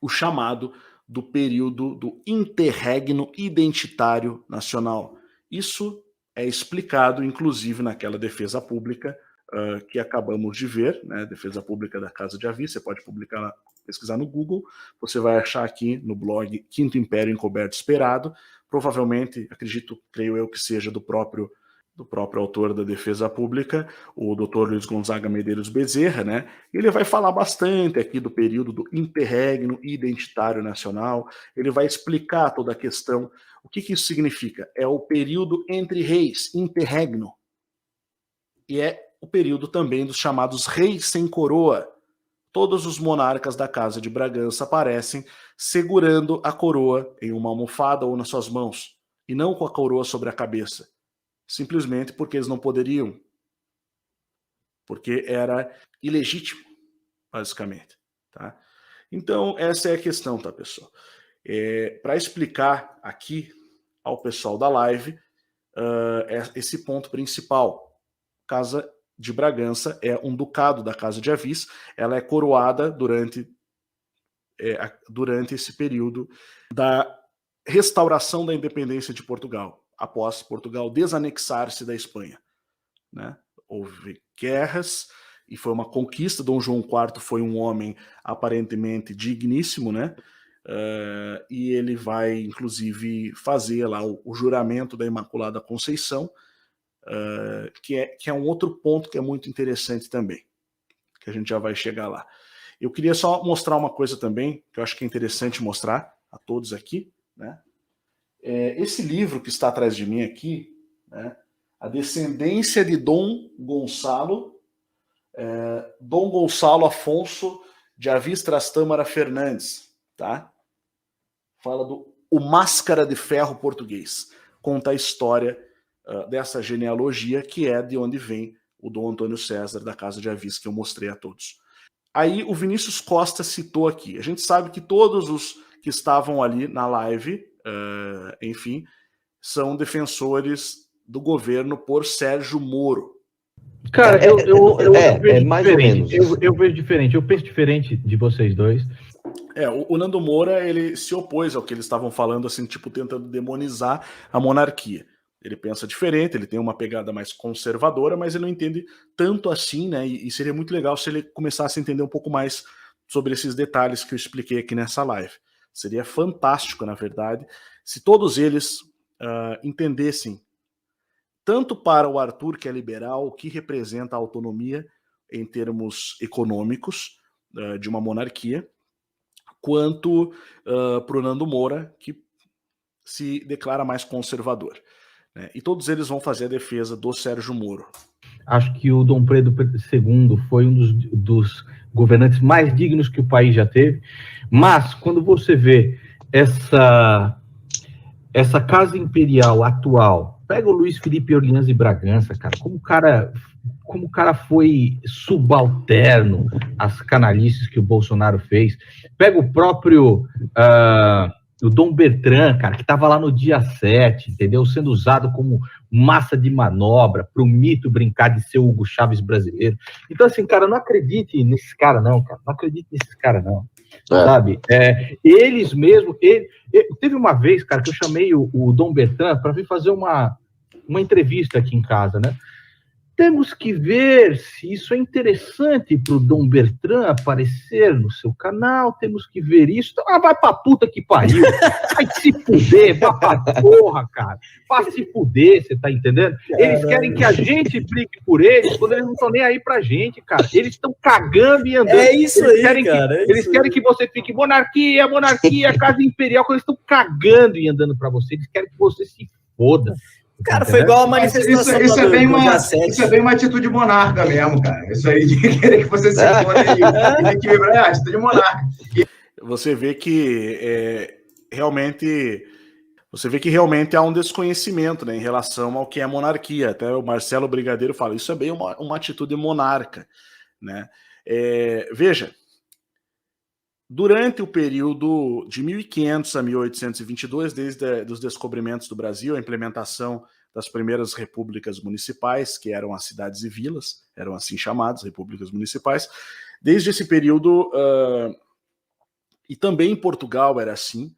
o chamado do período do interregno identitário nacional. Isso é explicado, inclusive, naquela defesa pública que acabamos de ver, né? Defesa pública da Casa de Avis. Você pode pesquisar no Google, você vai achar aqui no blog Quinto Império Encoberto Esperado, provavelmente, creio eu que seja do próprio autor da defesa pública, o Dr. Luiz Gonzaga Medeiros Bezerra, né? Ele vai falar bastante aqui do período do interregno identitário nacional. Ele vai explicar toda a questão. O que isso significa? É o período entre reis, interregno, e é o período também dos chamados reis sem coroa. Todos os monarcas da Casa de Bragança aparecem segurando a coroa em uma almofada ou nas suas mãos, e não com a coroa sobre a cabeça, simplesmente porque eles não poderiam, porque era ilegítimo, basicamente. Tá? Então, essa é a questão, tá, pessoal? Para explicar aqui ao pessoal da live esse ponto principal. Casa de Bragança é um ducado da Casa de Avis, ela é coroada durante esse período da restauração da independência de Portugal, após Portugal desanexar-se da Espanha. Né? Houve guerras e foi uma conquista. Dom João IV foi um homem aparentemente digníssimo, né? E ele vai, inclusive, fazer lá o juramento da Imaculada Conceição, que é um outro ponto que é muito interessante também, que a gente já vai chegar lá. Eu queria só mostrar uma coisa também, que eu acho que é interessante mostrar a todos aqui, né? Esse livro que está atrás de mim aqui, né? A Descendência de Dom Gonçalo Afonso de Avis Trastâmara Fernandes, tá? Fala o Máscara de Ferro português. Conta a história dessa genealogia, que é de onde vem o Dom Antônio César da Casa de Avis, que eu mostrei a todos. Aí o Vinícius Costa citou aqui. A gente sabe que todos os que estavam ali na live, enfim, são defensores do governo por Sérgio Moro. Cara, eu vejo mais ou menos. Eu vejo diferente. Eu penso diferente de vocês dois. O Nando Moura, ele se opôs ao que eles estavam falando, assim, tipo, tentando demonizar a monarquia. Ele pensa diferente, ele tem uma pegada mais conservadora, mas ele não entende tanto assim, né? E seria muito legal se ele começasse a entender um pouco mais sobre esses detalhes que eu expliquei aqui nessa live. Seria fantástico, na verdade, se todos eles entendessem, tanto para o Arthur, que é liberal, o que representa a autonomia em termos econômicos de uma monarquia, quanto para o Nando Moura, que se declara mais conservador, né? E todos eles vão fazer a defesa do Sérgio Moro. Acho que o Dom Pedro II foi um dos governantes mais dignos que o país já teve, mas quando você vê essa casa imperial atual, pega o Luiz Felipe Orleans e Bragança, cara, como o cara foi subalterno às canalices que o Bolsonaro fez. Pega o próprio o Dom Bertrand, cara, que estava lá no dia 7, entendeu? Sendo usado como massa de manobra para o mito brincar de ser o Hugo Chávez brasileiro. Então, assim, cara, não acredite nesses caras, não, cara. Não acredite nesses caras, não. Sabe? Eles mesmos... Teve uma vez, cara, que eu chamei o Dom Bertrand para vir fazer uma entrevista aqui em casa, né? Temos que ver se isso é interessante para o Dom Bertrand aparecer no seu canal, temos que ver isso. Então, vai pra puta que pariu, vai se fuder, vai pra porra, cara, vai se fuder, você tá entendendo? Eles querem que a gente brigue por eles, quando eles não estão nem aí pra gente, cara. Eles estão cagando e andando. É isso aí, cara. Eles querem que você fique monarquia, casa imperial, quando eles estão cagando e andando pra você. Eles querem que você se foda. Cara, foi igual a manifestação isso é bem uma atitude monarca mesmo, cara. Isso aí de querer que você se foda e equilibrar é atitude monarca. Você vê que realmente há um desconhecimento, né, em relação ao que é monarquia. Até o Marcelo Brigadeiro fala, isso é bem uma atitude monarca, né? Veja, durante o período de 1500 a 1822, desde os descobrimentos do Brasil, a implementação das primeiras repúblicas municipais, que eram as cidades e vilas, eram assim chamadas, repúblicas municipais, desde esse período, e também em Portugal era assim,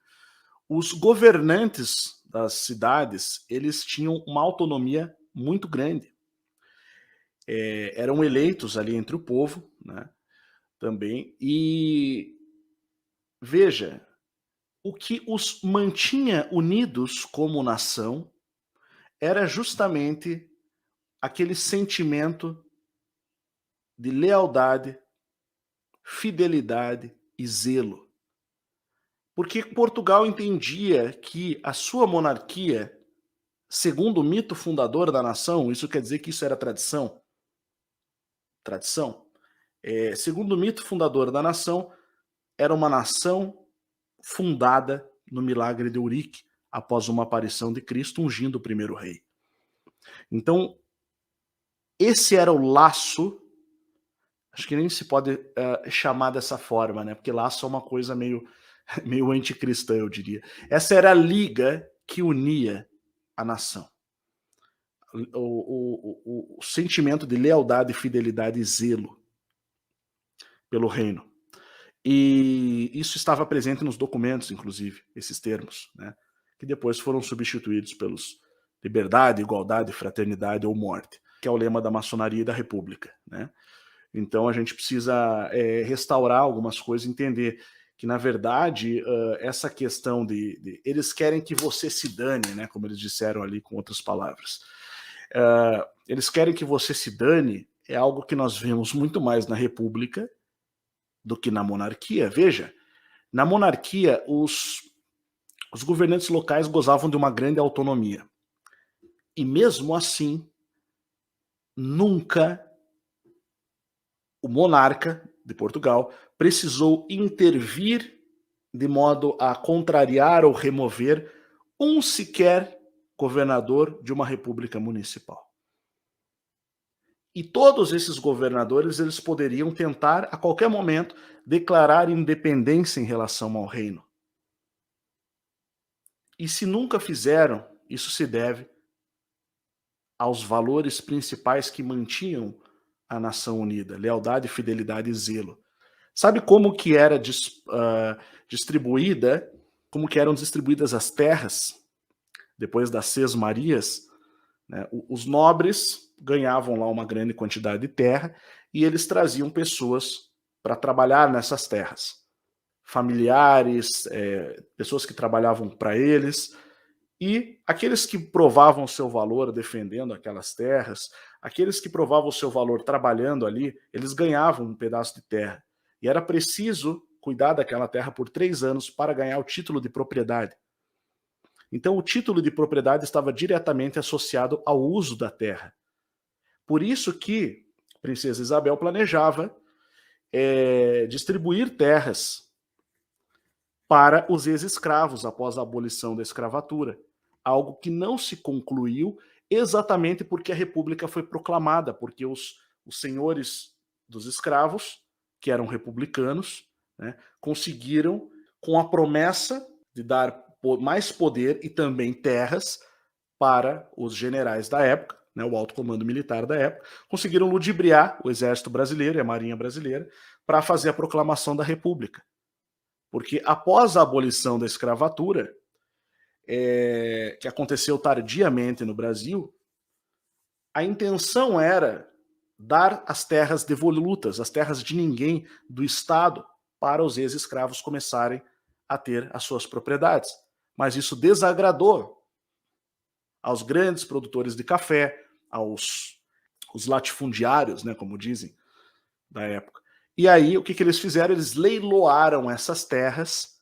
os governantes das cidades, eles tinham uma autonomia muito grande. Eram eleitos ali entre o povo, né, também, e veja, o que os mantinha unidos como nação era justamente aquele sentimento de lealdade, fidelidade e zelo. Porque Portugal entendia que a sua monarquia, segundo o mito fundador da nação, isso quer dizer que isso era tradição? Tradição. Segundo o mito fundador da nação, era uma nação fundada no milagre de Eurique, após uma aparição de Cristo ungindo o primeiro rei. Então, esse era o laço, acho que nem se pode chamar dessa forma, né? Porque laço é uma coisa meio anticristã, eu diria. Essa era a liga que unia a nação. O sentimento de lealdade, fidelidade e zelo pelo reino. E isso estava presente nos documentos, inclusive, esses termos, né, que depois foram substituídos pelos liberdade, igualdade, fraternidade ou morte, que é o lema da maçonaria e da república, né? Então a gente precisa restaurar algumas coisas, entender que, na verdade, essa questão de eles querem que você se dane, né, como eles disseram ali com outras palavras. Eles querem que você se dane é algo que nós vemos muito mais na república do que na monarquia. Veja, na monarquia, os governantes locais gozavam de uma grande autonomia. E mesmo assim, nunca o monarca de Portugal precisou intervir de modo a contrariar ou remover um sequer governador de uma república municipal. E todos esses governadores, eles poderiam tentar, a qualquer momento, declarar independência em relação ao reino. E se nunca fizeram, isso se deve aos valores principais que mantinham a nação unida: lealdade, fidelidade e zelo. Sabe como que era como que eram distribuídas as terras depois das Seis Marias? Né? Os nobres ganhavam lá uma grande quantidade de terra e eles traziam pessoas para trabalhar nessas terras. Familiares, pessoas que trabalhavam para eles, e aqueles que provavam o seu valor defendendo aquelas terras, aqueles que provavam o seu valor trabalhando ali, eles ganhavam um pedaço de terra. E era preciso cuidar daquela terra por 3 anos para ganhar o título de propriedade. Então, o título de propriedade estava diretamente associado ao uso da terra. Por isso que a princesa Isabel planejava distribuir terras para os ex-escravos após a abolição da escravatura, algo que não se concluiu exatamente porque a República foi proclamada, porque os senhores dos escravos, que eram republicanos, né, conseguiram, com a promessa de dar mais poder e também terras para os generais da época, né, o alto comando militar da época, conseguiram ludibriar o exército brasileiro e a marinha brasileira para fazer a proclamação da República. Porque após a abolição da escravatura, que aconteceu tardiamente no Brasil, a intenção era dar as terras devolutas, as terras de ninguém do Estado, para os ex-escravos começarem a ter as suas propriedades. Mas isso desagradou aos grandes produtores de café, aos latifundiários, né, como dizem, da época. E aí, o que eles fizeram? Eles leiloaram essas terras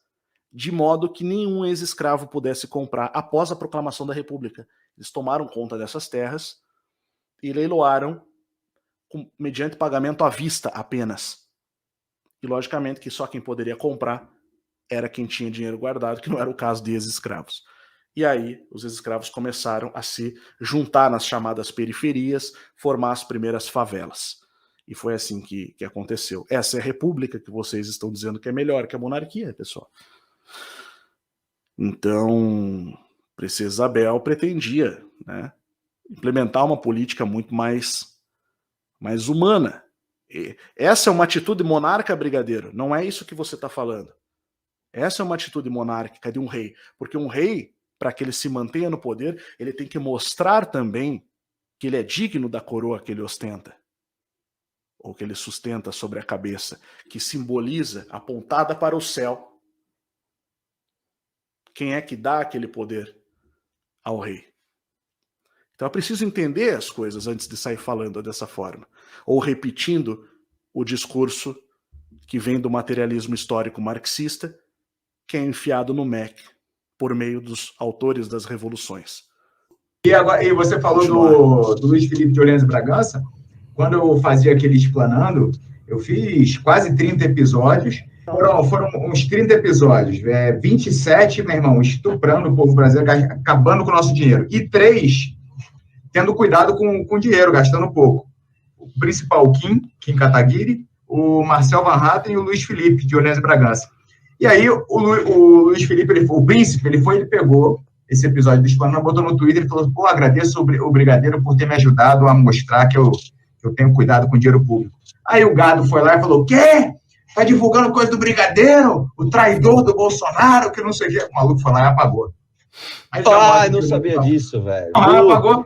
de modo que nenhum ex-escravo pudesse comprar após a proclamação da República. Eles tomaram conta dessas terras e leiloaram mediante pagamento à vista apenas. E, logicamente, que só quem poderia comprar era quem tinha dinheiro guardado, que não era o caso de ex-escravos. E aí, os ex-escravos começaram a se juntar nas chamadas periferias, formar as primeiras favelas. E foi assim que aconteceu. Essa é a república que vocês estão dizendo que é melhor que a monarquia, pessoal. Então, Princesa Isabel pretendia, né, implementar uma política muito mais humana. E essa é uma atitude monarca, brigadeiro. Não é isso que você está falando. Essa é uma atitude monárquica de um rei. Porque um rei, para que ele se mantenha no poder, ele tem que mostrar também que ele é digno da coroa que ele ostenta, ou que ele sustenta sobre a cabeça, que simboliza, apontada para o céu, quem é que dá aquele poder ao rei. Então é preciso entender as coisas antes de sair falando dessa forma, ou repetindo o discurso que vem do materialismo histórico marxista, que é enfiado no MEC por meio dos autores das revoluções. E você falou do Luiz Felipe de Orleans e Bragança. Quando eu fazia aquele Explanando, eu fiz quase 30 episódios. Foram uns 30 episódios. 27, meu irmão, estuprando o povo brasileiro, acabando com o nosso dinheiro. E 3, tendo cuidado com o dinheiro, gastando pouco. O principal, Kim Kataguiri, o Marcel Van Hatten e o Luiz Felipe de Orleans e Bragança. E aí, o Luiz Felipe, o príncipe, ele pegou esse episódio do Explanando, botou no Twitter e falou: pô, agradeço o brigadeiro por ter me ajudado a mostrar que eu tenho cuidado com o dinheiro público. Aí o gado foi lá e falou: quê? Tá divulgando coisa do brigadeiro? O traidor do Bolsonaro, que não sei o quê. O maluco foi lá e apagou. Aí não sabia disso, velho. Apagou.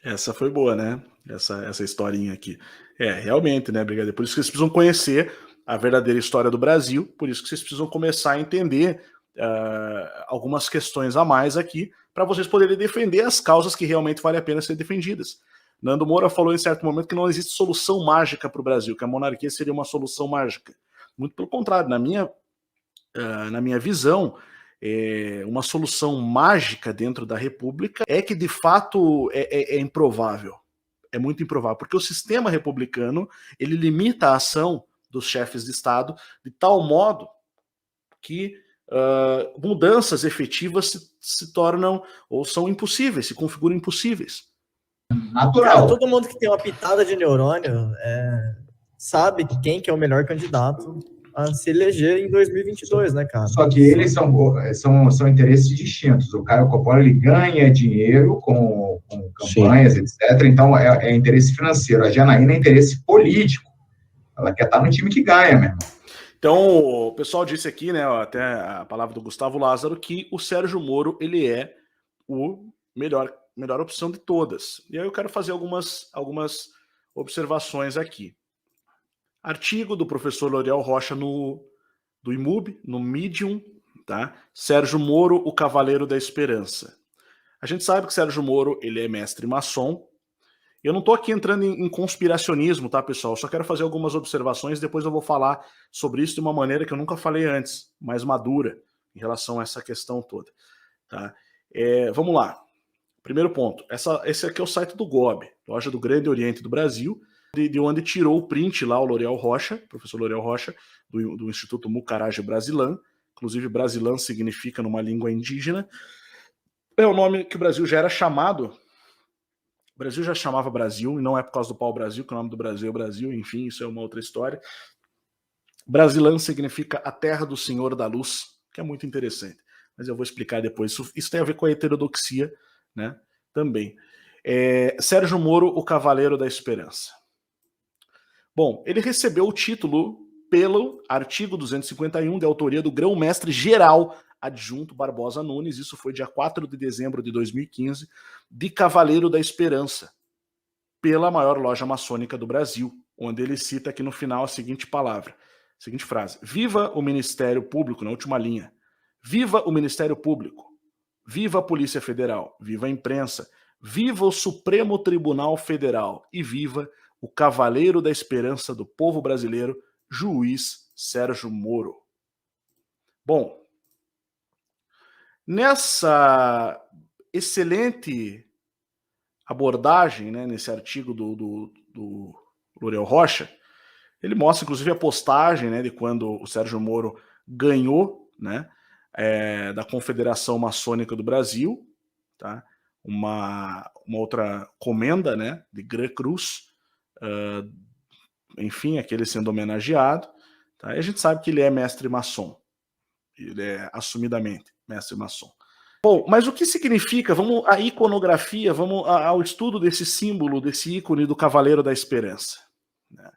Essa foi boa, né? Essa historinha aqui. Realmente, né, brigadeiro? Por isso que vocês precisam conhecer a verdadeira história do Brasil, por isso que vocês precisam começar a entender algumas questões a mais aqui, para vocês poderem defender as causas que realmente vale a pena ser defendidas. Nando Moura falou em certo momento que não existe solução mágica para o Brasil, que a monarquia seria uma solução mágica. Muito pelo contrário, na minha visão, uma solução mágica dentro da República é que, de fato, é improvável. É muito improvável, porque o sistema republicano ele limita a ação dos chefes de Estado de tal modo que mudanças efetivas se tornam ou são impossíveis, se configuram impossíveis. Natural. Cara, todo mundo que tem uma pitada de neurônio sabe quem que é o melhor candidato a se eleger em 2022, né, cara? Só que eles são interesses distintos. O Caio Coppola, ele ganha dinheiro com campanhas, Sim. etc. Então, é interesse financeiro. A Janaína é interesse político. Ela quer estar no time que ganha, meu irmão. Então, o pessoal disse aqui, né, até a palavra do Gustavo Lázaro, que o Sérgio Moro, ele é o melhor opção de todas. E aí eu quero fazer algumas observações aqui. Artigo do professor L'Oréal Rocha do IMUB, no Medium, tá? Sérgio Moro, o Cavaleiro da Esperança. A gente sabe que Sérgio Moro, ele é mestre maçom. Eu não estou aqui entrando em conspiracionismo, tá, pessoal? Eu só quero fazer algumas observações, depois eu vou falar sobre isso de uma maneira que eu nunca falei antes, mais madura, em relação a essa questão toda. Tá? Vamos lá. Primeiro ponto. Esse aqui é o site do GOB, Loja do Grande Oriente do Brasil, de onde tirou o print lá o L'Oréal Rocha, professor L'Oréal Rocha, do Instituto Mucarage Brasilã. Inclusive, Brasilã significa numa língua indígena. É o nome que o Brasil já era chamado. O Brasil já chamava Brasil, e não é por causa do pau-brasil, que o nome do Brasil é Brasil, enfim, isso é uma outra história. Brasilã significa a terra do Senhor da Luz, que é muito interessante. Mas eu vou explicar depois. Isso tem a ver com a heterodoxia, né? Também. Sérgio Moro, o Cavaleiro da Esperança. Bom, ele recebeu o título pelo artigo 251 de autoria do grão-mestre geral adjunto Barbosa Nunes, isso foi dia 4 de dezembro de 2015, de Cavaleiro da Esperança, pela maior loja maçônica do Brasil, onde ele cita aqui no final a seguinte frase: viva o Ministério Público, na última linha, viva o Ministério Público, viva a Polícia Federal, viva a imprensa, viva o Supremo Tribunal Federal e viva o Cavaleiro da Esperança do povo brasileiro, juiz Sérgio Moro. Bom, nessa excelente abordagem, né, nesse artigo do L'Oréal Rocha, ele mostra inclusive a postagem, né, de quando o Sérgio Moro ganhou, né, da Confederação Maçônica do Brasil, tá? Uma outra comenda, né, de Gran Cruz, enfim, aquele sendo homenageado, tá? E a gente sabe que ele é mestre maçom, ele é assumidamente mestre maçom. Bom, mas o que significa, vamos à iconografia, vamos ao estudo desse símbolo, desse ícone do Cavaleiro da Esperança, né?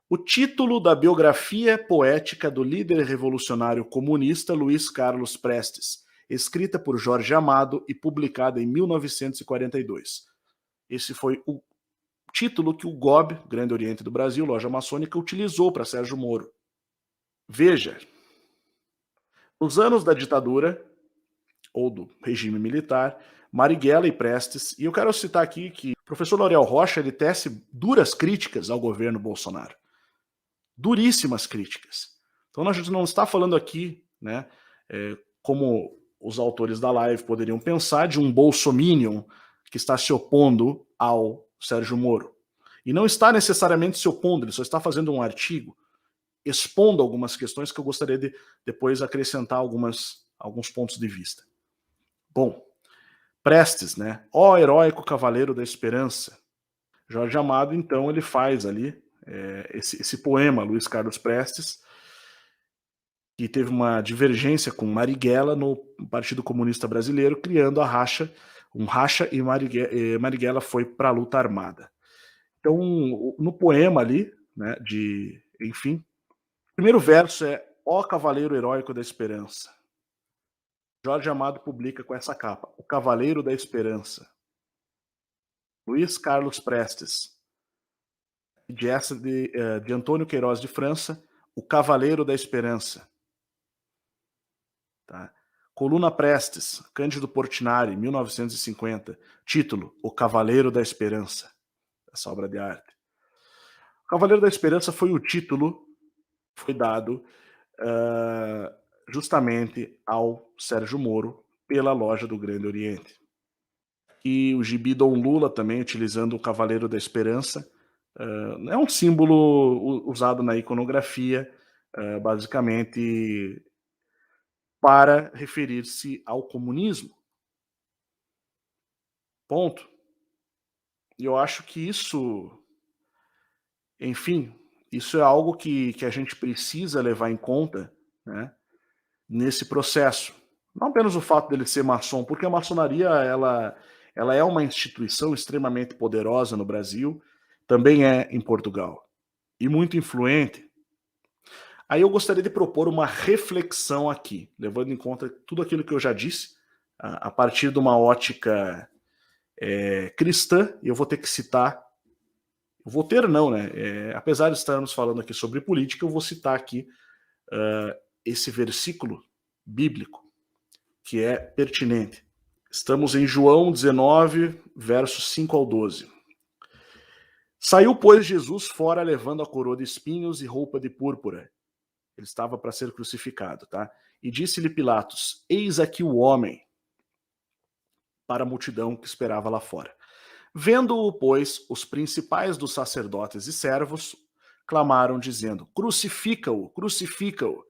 O título da biografia poética do líder revolucionário comunista Luiz Carlos Prestes, escrita por Jorge Amado e publicada em 1942. Esse foi o título que o GOB, Grande Oriente do Brasil, loja maçônica, utilizou para Sérgio Moro. Veja, nos anos da ditadura, ou do regime militar, Marighella e Prestes, e eu quero citar aqui que o professor L'Oréal Rocha ele tece duras críticas ao governo Bolsonaro. Duríssimas críticas. Então a gente não está falando aqui, né, como os autores da live poderiam pensar, de um bolsominion que está se opondo ao Sérgio Moro. E não está necessariamente se opondo, ele só está fazendo um artigo expondo algumas questões que eu gostaria de depois acrescentar alguns pontos de vista. Bom, Prestes, né? Ó heróico Cavaleiro da Esperança. Jorge Amado, então, ele faz ali esse poema, Luiz Carlos Prestes, que teve uma divergência com Marighella no Partido Comunista Brasileiro, criando um racha, e Marighella foi para a luta armada. Então, no poema ali, né, enfim, o primeiro verso é Ó Cavaleiro Heróico da Esperança. Jorge Amado publica com essa capa, O Cavaleiro da Esperança. Luiz Carlos Prestes. De Antônio Queiroz de França, O Cavaleiro da Esperança. Tá? Coluna Prestes, Cândido Portinari, 1950. Título, O Cavaleiro da Esperança. Essa obra de arte. O Cavaleiro da Esperança foi o título que foi dado justamente ao Sérgio Moro pela loja do Grande Oriente. E o gibi Dom Lula também, utilizando o Cavaleiro da Esperança, é um símbolo usado na iconografia, basicamente para referir-se ao comunismo. Ponto. E eu acho que isso, enfim, isso é algo que a gente precisa levar em conta, né, nesse processo. Não apenas o fato dele ser maçom, porque a maçonaria ela é uma instituição extremamente poderosa no Brasil, também é em Portugal, e muito influente. Aí eu gostaria de propor uma reflexão aqui, levando em conta tudo aquilo que eu já disse, a partir de uma ótica cristã, e eu vou ter que citar, apesar de estarmos falando aqui sobre política, eu vou citar aqui esse versículo bíblico, que é pertinente. Estamos em João 19, versos 5 ao 12. Saiu, pois, Jesus fora levando a coroa de espinhos e roupa de púrpura. Ele estava para ser crucificado, tá? E disse-lhe Pilatos, eis aqui o homem. para a multidão que esperava lá fora. Vendo-o, pois, os principais dos sacerdotes e servos clamaram, dizendo: crucifica-o, crucifica-o.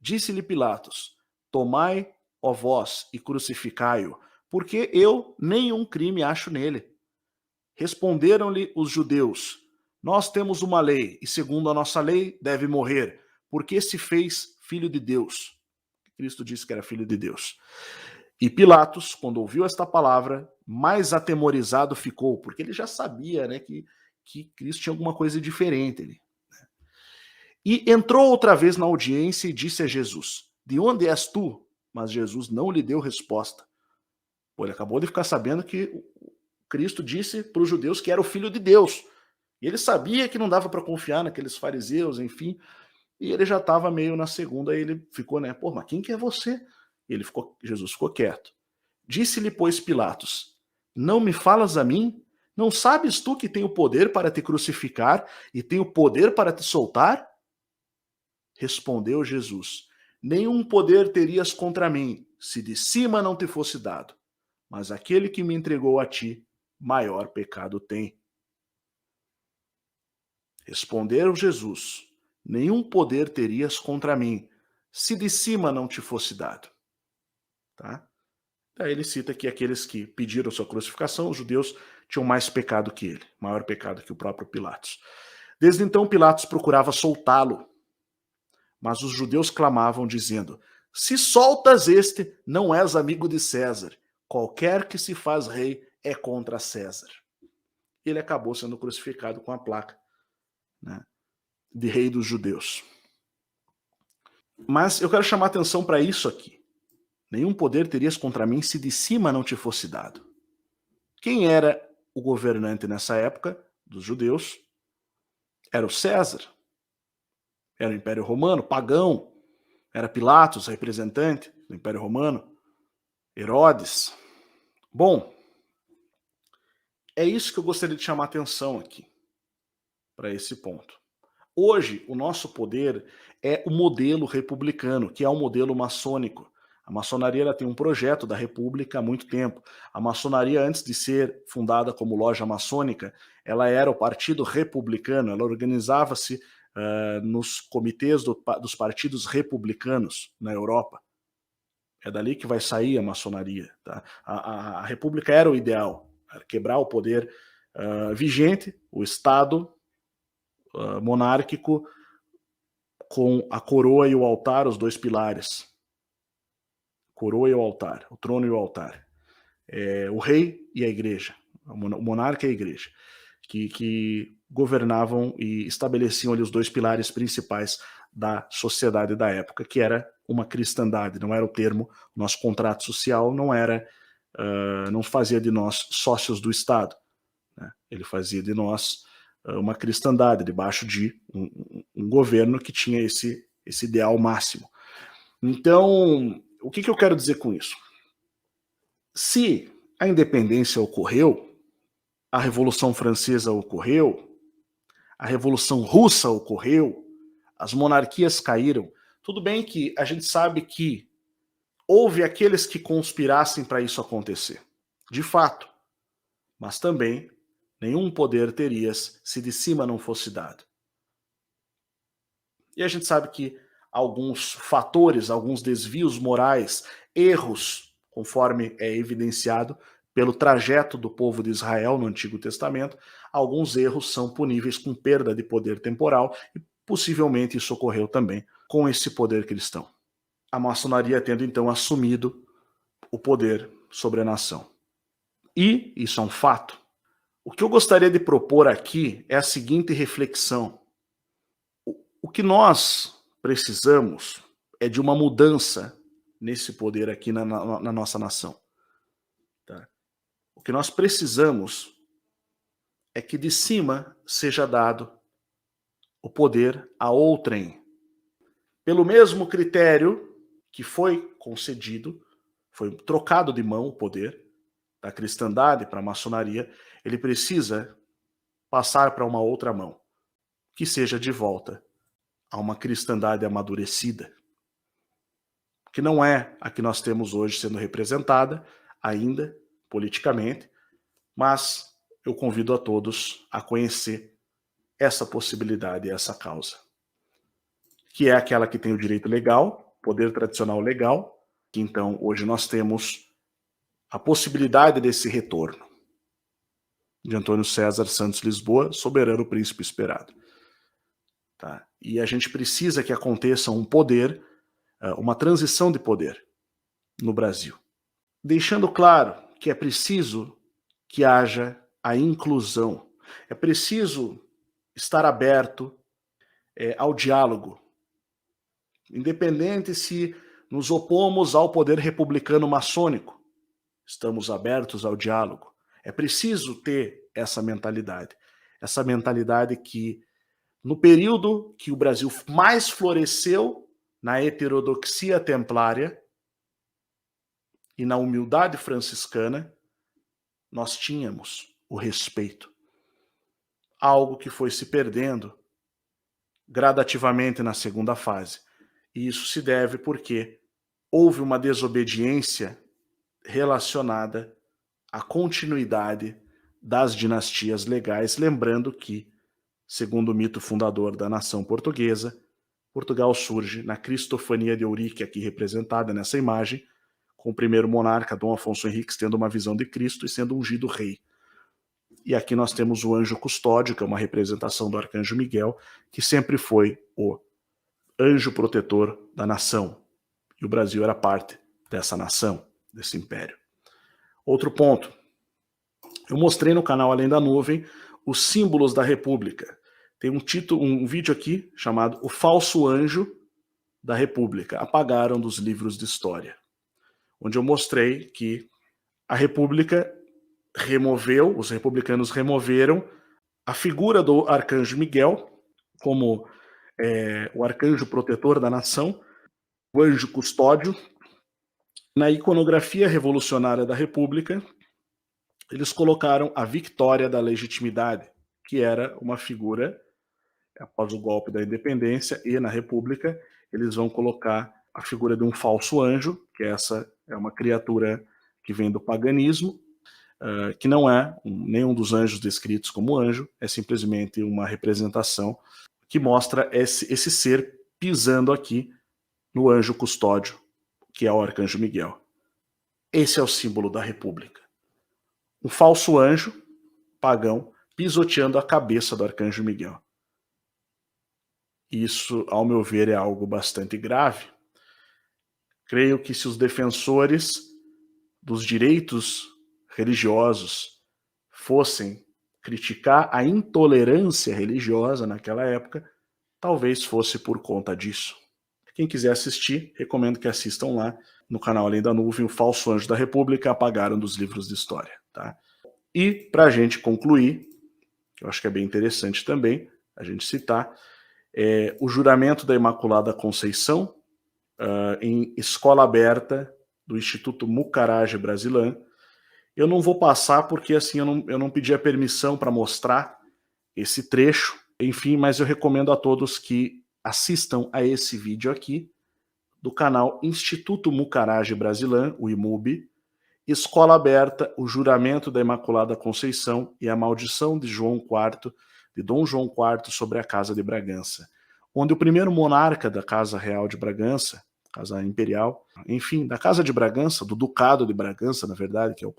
Disse-lhe Pilatos: tomai, ó vós, e crucificai-o, porque eu nenhum crime acho nele. Responderam-lhe os judeus: nós temos uma lei, e segundo a nossa lei deve morrer, porque se fez filho de Deus. Cristo disse que era filho de Deus. E Pilatos, quando ouviu esta palavra, mais atemorizado ficou, porque ele já sabia, né, que Cristo tinha alguma coisa diferente ali. E entrou outra vez na audiência e disse a Jesus: de onde és tu? Mas Jesus não lhe deu resposta. Pô, ele acabou de ficar sabendo que Cristo disse para os judeus que era o filho de Deus. E ele sabia que não dava para confiar naqueles fariseus, enfim. E ele já estava meio na segunda, e ele ficou, né? Pô, mas quem que é você? Jesus ficou quieto. Disse-lhe, pois, Pilatos: não me falas a mim? Não sabes tu que tenho poder para te crucificar e tenho poder para te soltar? Respondeu Jesus: nenhum poder terias contra mim, se de cima não te fosse dado. Mas aquele que me entregou a ti, maior pecado tem. Respondeu Jesus: nenhum poder terias contra mim, se de cima não te fosse dado. Tá? Daí ele cita que aqueles que pediram sua crucificação, os judeus, tinham mais pecado que ele, maior pecado que o próprio Pilatos. Desde então, Pilatos procurava soltá-lo, mas os judeus clamavam, dizendo: se soltas este, não és amigo de César. Qualquer que se faz rei é contra César. Ele acabou sendo crucificado com a placa, né, de rei dos judeus. Mas eu quero chamar atenção para isso aqui. Nenhum poder terias contra mim se de cima não te fosse dado. Quem era o governante nessa época dos judeus? Era o César. Era o Império Romano, pagão. Era Pilatos, representante do Império Romano. Herodes. Bom, é isso que eu gostaria de chamar atenção aqui, para esse ponto. Hoje, o nosso poder é o modelo republicano, que é o modelo maçônico. A maçonaria ela tem um projeto da República há muito tempo. A maçonaria, antes de ser fundada como loja maçônica, ela era o Partido Republicano, ela organizava-se nos comitês dos partidos republicanos na Europa. É dali que vai sair a maçonaria. Tá? A República era o ideal, era quebrar o poder vigente, o Estado monárquico, com a coroa e o altar, os dois pilares. Coroa e o altar, o trono e o altar. O rei e a igreja, o monarca e a igreja, que governavam e estabeleciam ali os dois pilares principais da sociedade da época, que era uma cristandade, não era o termo, o nosso contrato social não era, não fazia de nós sócios do Estado, né? Ele fazia de nós uma cristandade, debaixo de um governo que tinha esse ideal máximo. Então, o que eu quero dizer com isso? Se a independência ocorreu, a Revolução Francesa ocorreu, a Revolução Russa ocorreu, as monarquias caíram, tudo bem que a gente sabe que houve aqueles que conspirassem para isso acontecer, de fato, mas também nenhum poder terias se de cima não fosse dado. E a gente sabe que alguns fatores, alguns desvios morais, erros, conforme é evidenciado pelo trajeto do povo de Israel no Antigo Testamento, alguns erros são puníveis com perda de poder temporal e possivelmente isso ocorreu também com esse poder cristão. A maçonaria tendo então assumido o poder sobre a nação. E isso é um fato. O que eu gostaria de propor aqui é a seguinte reflexão. O que nós precisamos é de uma mudança nesse poder aqui na nossa nação. Tá? O que nós precisamos é que de cima seja dado o poder a outrem. Pelo mesmo critério que foi concedido, foi trocado de mão o poder da cristandade para a maçonaria, ele precisa passar para uma outra mão, que seja de volta a uma cristandade amadurecida, que não é a que nós temos hoje sendo representada ainda politicamente, mas eu convido a todos a conhecer essa possibilidade e essa causa, que é aquela que tem o direito legal, poder tradicional legal, que então hoje nós temos a possibilidade desse retorno de Antônio César Santos Lisboa, soberano príncipe esperado. Tá? E a gente precisa que aconteça um poder, uma transição de poder no Brasil, deixando claro que é preciso que haja a inclusão, é preciso estar aberto ao diálogo, independente se nos opomos ao poder republicano maçônico, estamos abertos ao diálogo. É preciso ter essa mentalidade que no período que o Brasil mais floresceu na heterodoxia templária e na humildade franciscana, nós tínhamos o respeito. Algo que foi se perdendo gradativamente na segunda fase. E isso se deve porque houve uma desobediência relacionada à continuidade das dinastias legais, lembrando que, segundo o mito fundador da nação portuguesa, Portugal surge na Cristofania de Eurique, aqui representada nessa imagem, com o primeiro monarca, Dom Afonso Henriques, tendo uma visão de Cristo e sendo ungido rei. E aqui nós temos o anjo custódio, que é uma representação do arcanjo Miguel, que sempre foi o anjo protetor da nação. E o Brasil era parte dessa nação, desse império. Outro ponto. Eu mostrei no canal Além da Nuvem os símbolos da República. Tem um vídeo aqui chamado O Falso Anjo da República. Apagaram dos livros de história. Onde eu mostrei que a República os republicanos removeram a figura do arcanjo Miguel como o arcanjo protetor da nação, o anjo custódio. Na iconografia revolucionária da República, eles colocaram a Victória da Legitimidade, que era uma figura, após o golpe da independência, e na República eles vão colocar a figura de um falso anjo, que essa é uma criatura que vem do paganismo, que não é nenhum dos anjos descritos como anjo, é simplesmente uma representação que mostra esse ser pisando aqui no anjo custódio, que é o arcanjo Miguel. Esse é o símbolo da República. Um falso anjo pagão pisoteando a cabeça do arcanjo Miguel. Isso, ao meu ver, é algo bastante grave. Creio que se os defensores dos direitos religiosos fossem criticar a intolerância religiosa naquela época, talvez fosse por conta disso. Quem quiser assistir, recomendo que assistam lá no canal Além da Nuvem, O Falso Anjo da República, apagaram dos livros de história. Tá? E, para a gente concluir, que eu acho que é bem interessante também a gente citar, o juramento da Imaculada Conceição em escola aberta do Instituto Mucarage Brasilã. Eu não vou passar porque assim eu não pedi a permissão para mostrar esse trecho, enfim, mas eu recomendo a todos que assistam a esse vídeo aqui do canal Instituto Mucarage Brasilã, o IMUB, Escola Aberta, o Juramento da Imaculada Conceição e a Maldição de Dom João IV sobre a Casa de Bragança, onde o primeiro monarca da Casa Real de Bragança, Casa Imperial, enfim, da Casa de Bragança, do Ducado de Bragança, na verdade, que é o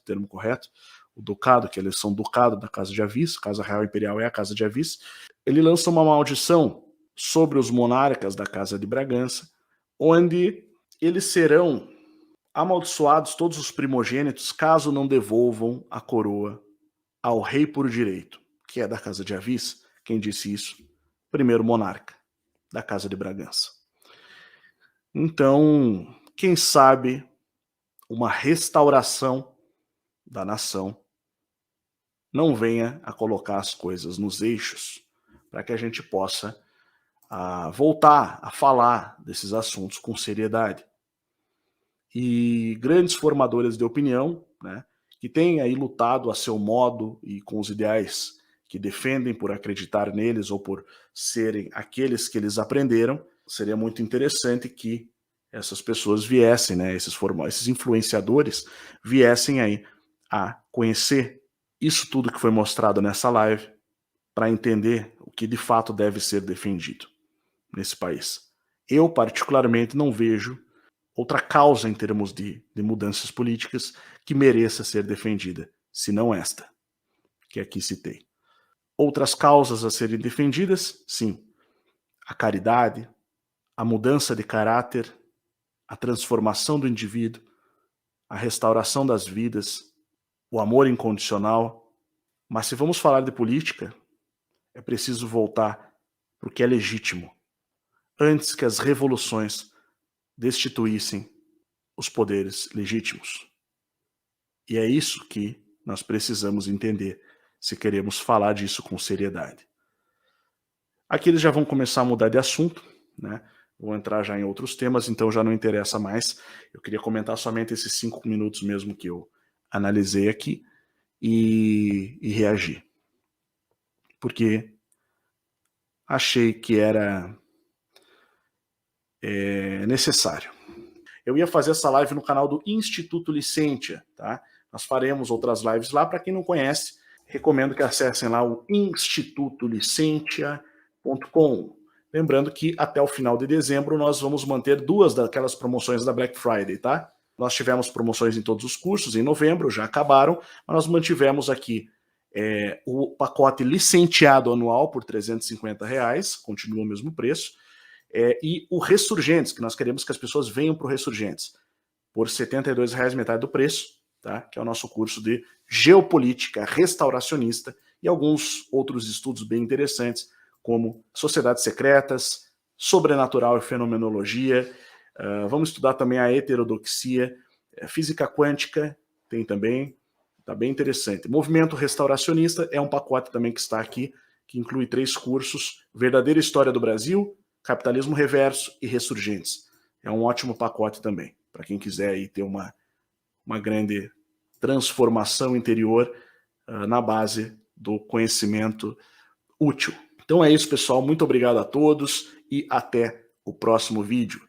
termo correto, o Ducado, que eles são Ducado da Casa de Avis, Casa Real Imperial é a Casa de Avis, ele lança uma maldição sobre os monarcas da Casa de Bragança, onde eles serão amaldiçoados, todos os primogênitos, caso não devolvam a coroa ao rei por direito, que é da Casa de Avis. Quem disse isso? Primeiro monarca da Casa de Bragança. Então, quem sabe uma restauração da nação não venha a colocar as coisas nos eixos para que a gente possa voltar a falar desses assuntos com seriedade. E grandes formadores de opinião, né, que têm aí lutado a seu modo e com os ideais que defendem por acreditar neles ou por serem aqueles que eles aprenderam, seria muito interessante que essas pessoas viessem, né, esses influenciadores viessem aí a conhecer isso tudo que foi mostrado nessa live para entender o que de fato deve ser defendido nesse país. Eu, particularmente, não vejo outra causa em termos de mudanças políticas que mereça ser defendida, senão esta, que aqui citei. Outras causas a serem defendidas, sim, a caridade, a mudança de caráter, a transformação do indivíduo, a restauração das vidas, o amor incondicional. Mas se vamos falar de política, é preciso voltar para o que é legítimo, antes que as revoluções destituíssem os poderes legítimos. E é isso que nós precisamos entender se queremos falar disso com seriedade. Aqui eles já vão começar a mudar de assunto, né? Vou entrar já em outros temas, então já não interessa mais. Eu queria comentar somente esses 5 minutos mesmo que eu analisei aqui e reagir. Porque achei que era necessário. Eu ia fazer essa live no canal do Instituto Licentia, tá? Nós faremos outras lives lá. Para quem não conhece, recomendo que acessem lá o institutolicentia.com. Lembrando que até o final de dezembro nós vamos manter 2 daquelas promoções da Black Friday, tá? Nós tivemos promoções em todos os cursos, em novembro, já acabaram, mas nós mantivemos aqui o pacote licenciado anual por R$350, continua o mesmo preço, e o Ressurgentes, que nós queremos que as pessoas venham para o Ressurgentes, por R$72, metade do preço, tá? Que é o nosso curso de geopolítica restauracionista e alguns outros estudos bem interessantes, como sociedades secretas, sobrenatural e fenomenologia. Vamos estudar também a heterodoxia, física quântica, tem também, está bem interessante. Movimento restauracionista é um pacote também que está aqui, que inclui 3 cursos, Verdadeira História do Brasil, Capitalismo Reverso e Ressurgentes. É um ótimo pacote também, para quem quiser aí ter uma grande transformação interior na base do conhecimento útil. Então é isso, pessoal. Muito obrigado a todos e até o próximo vídeo.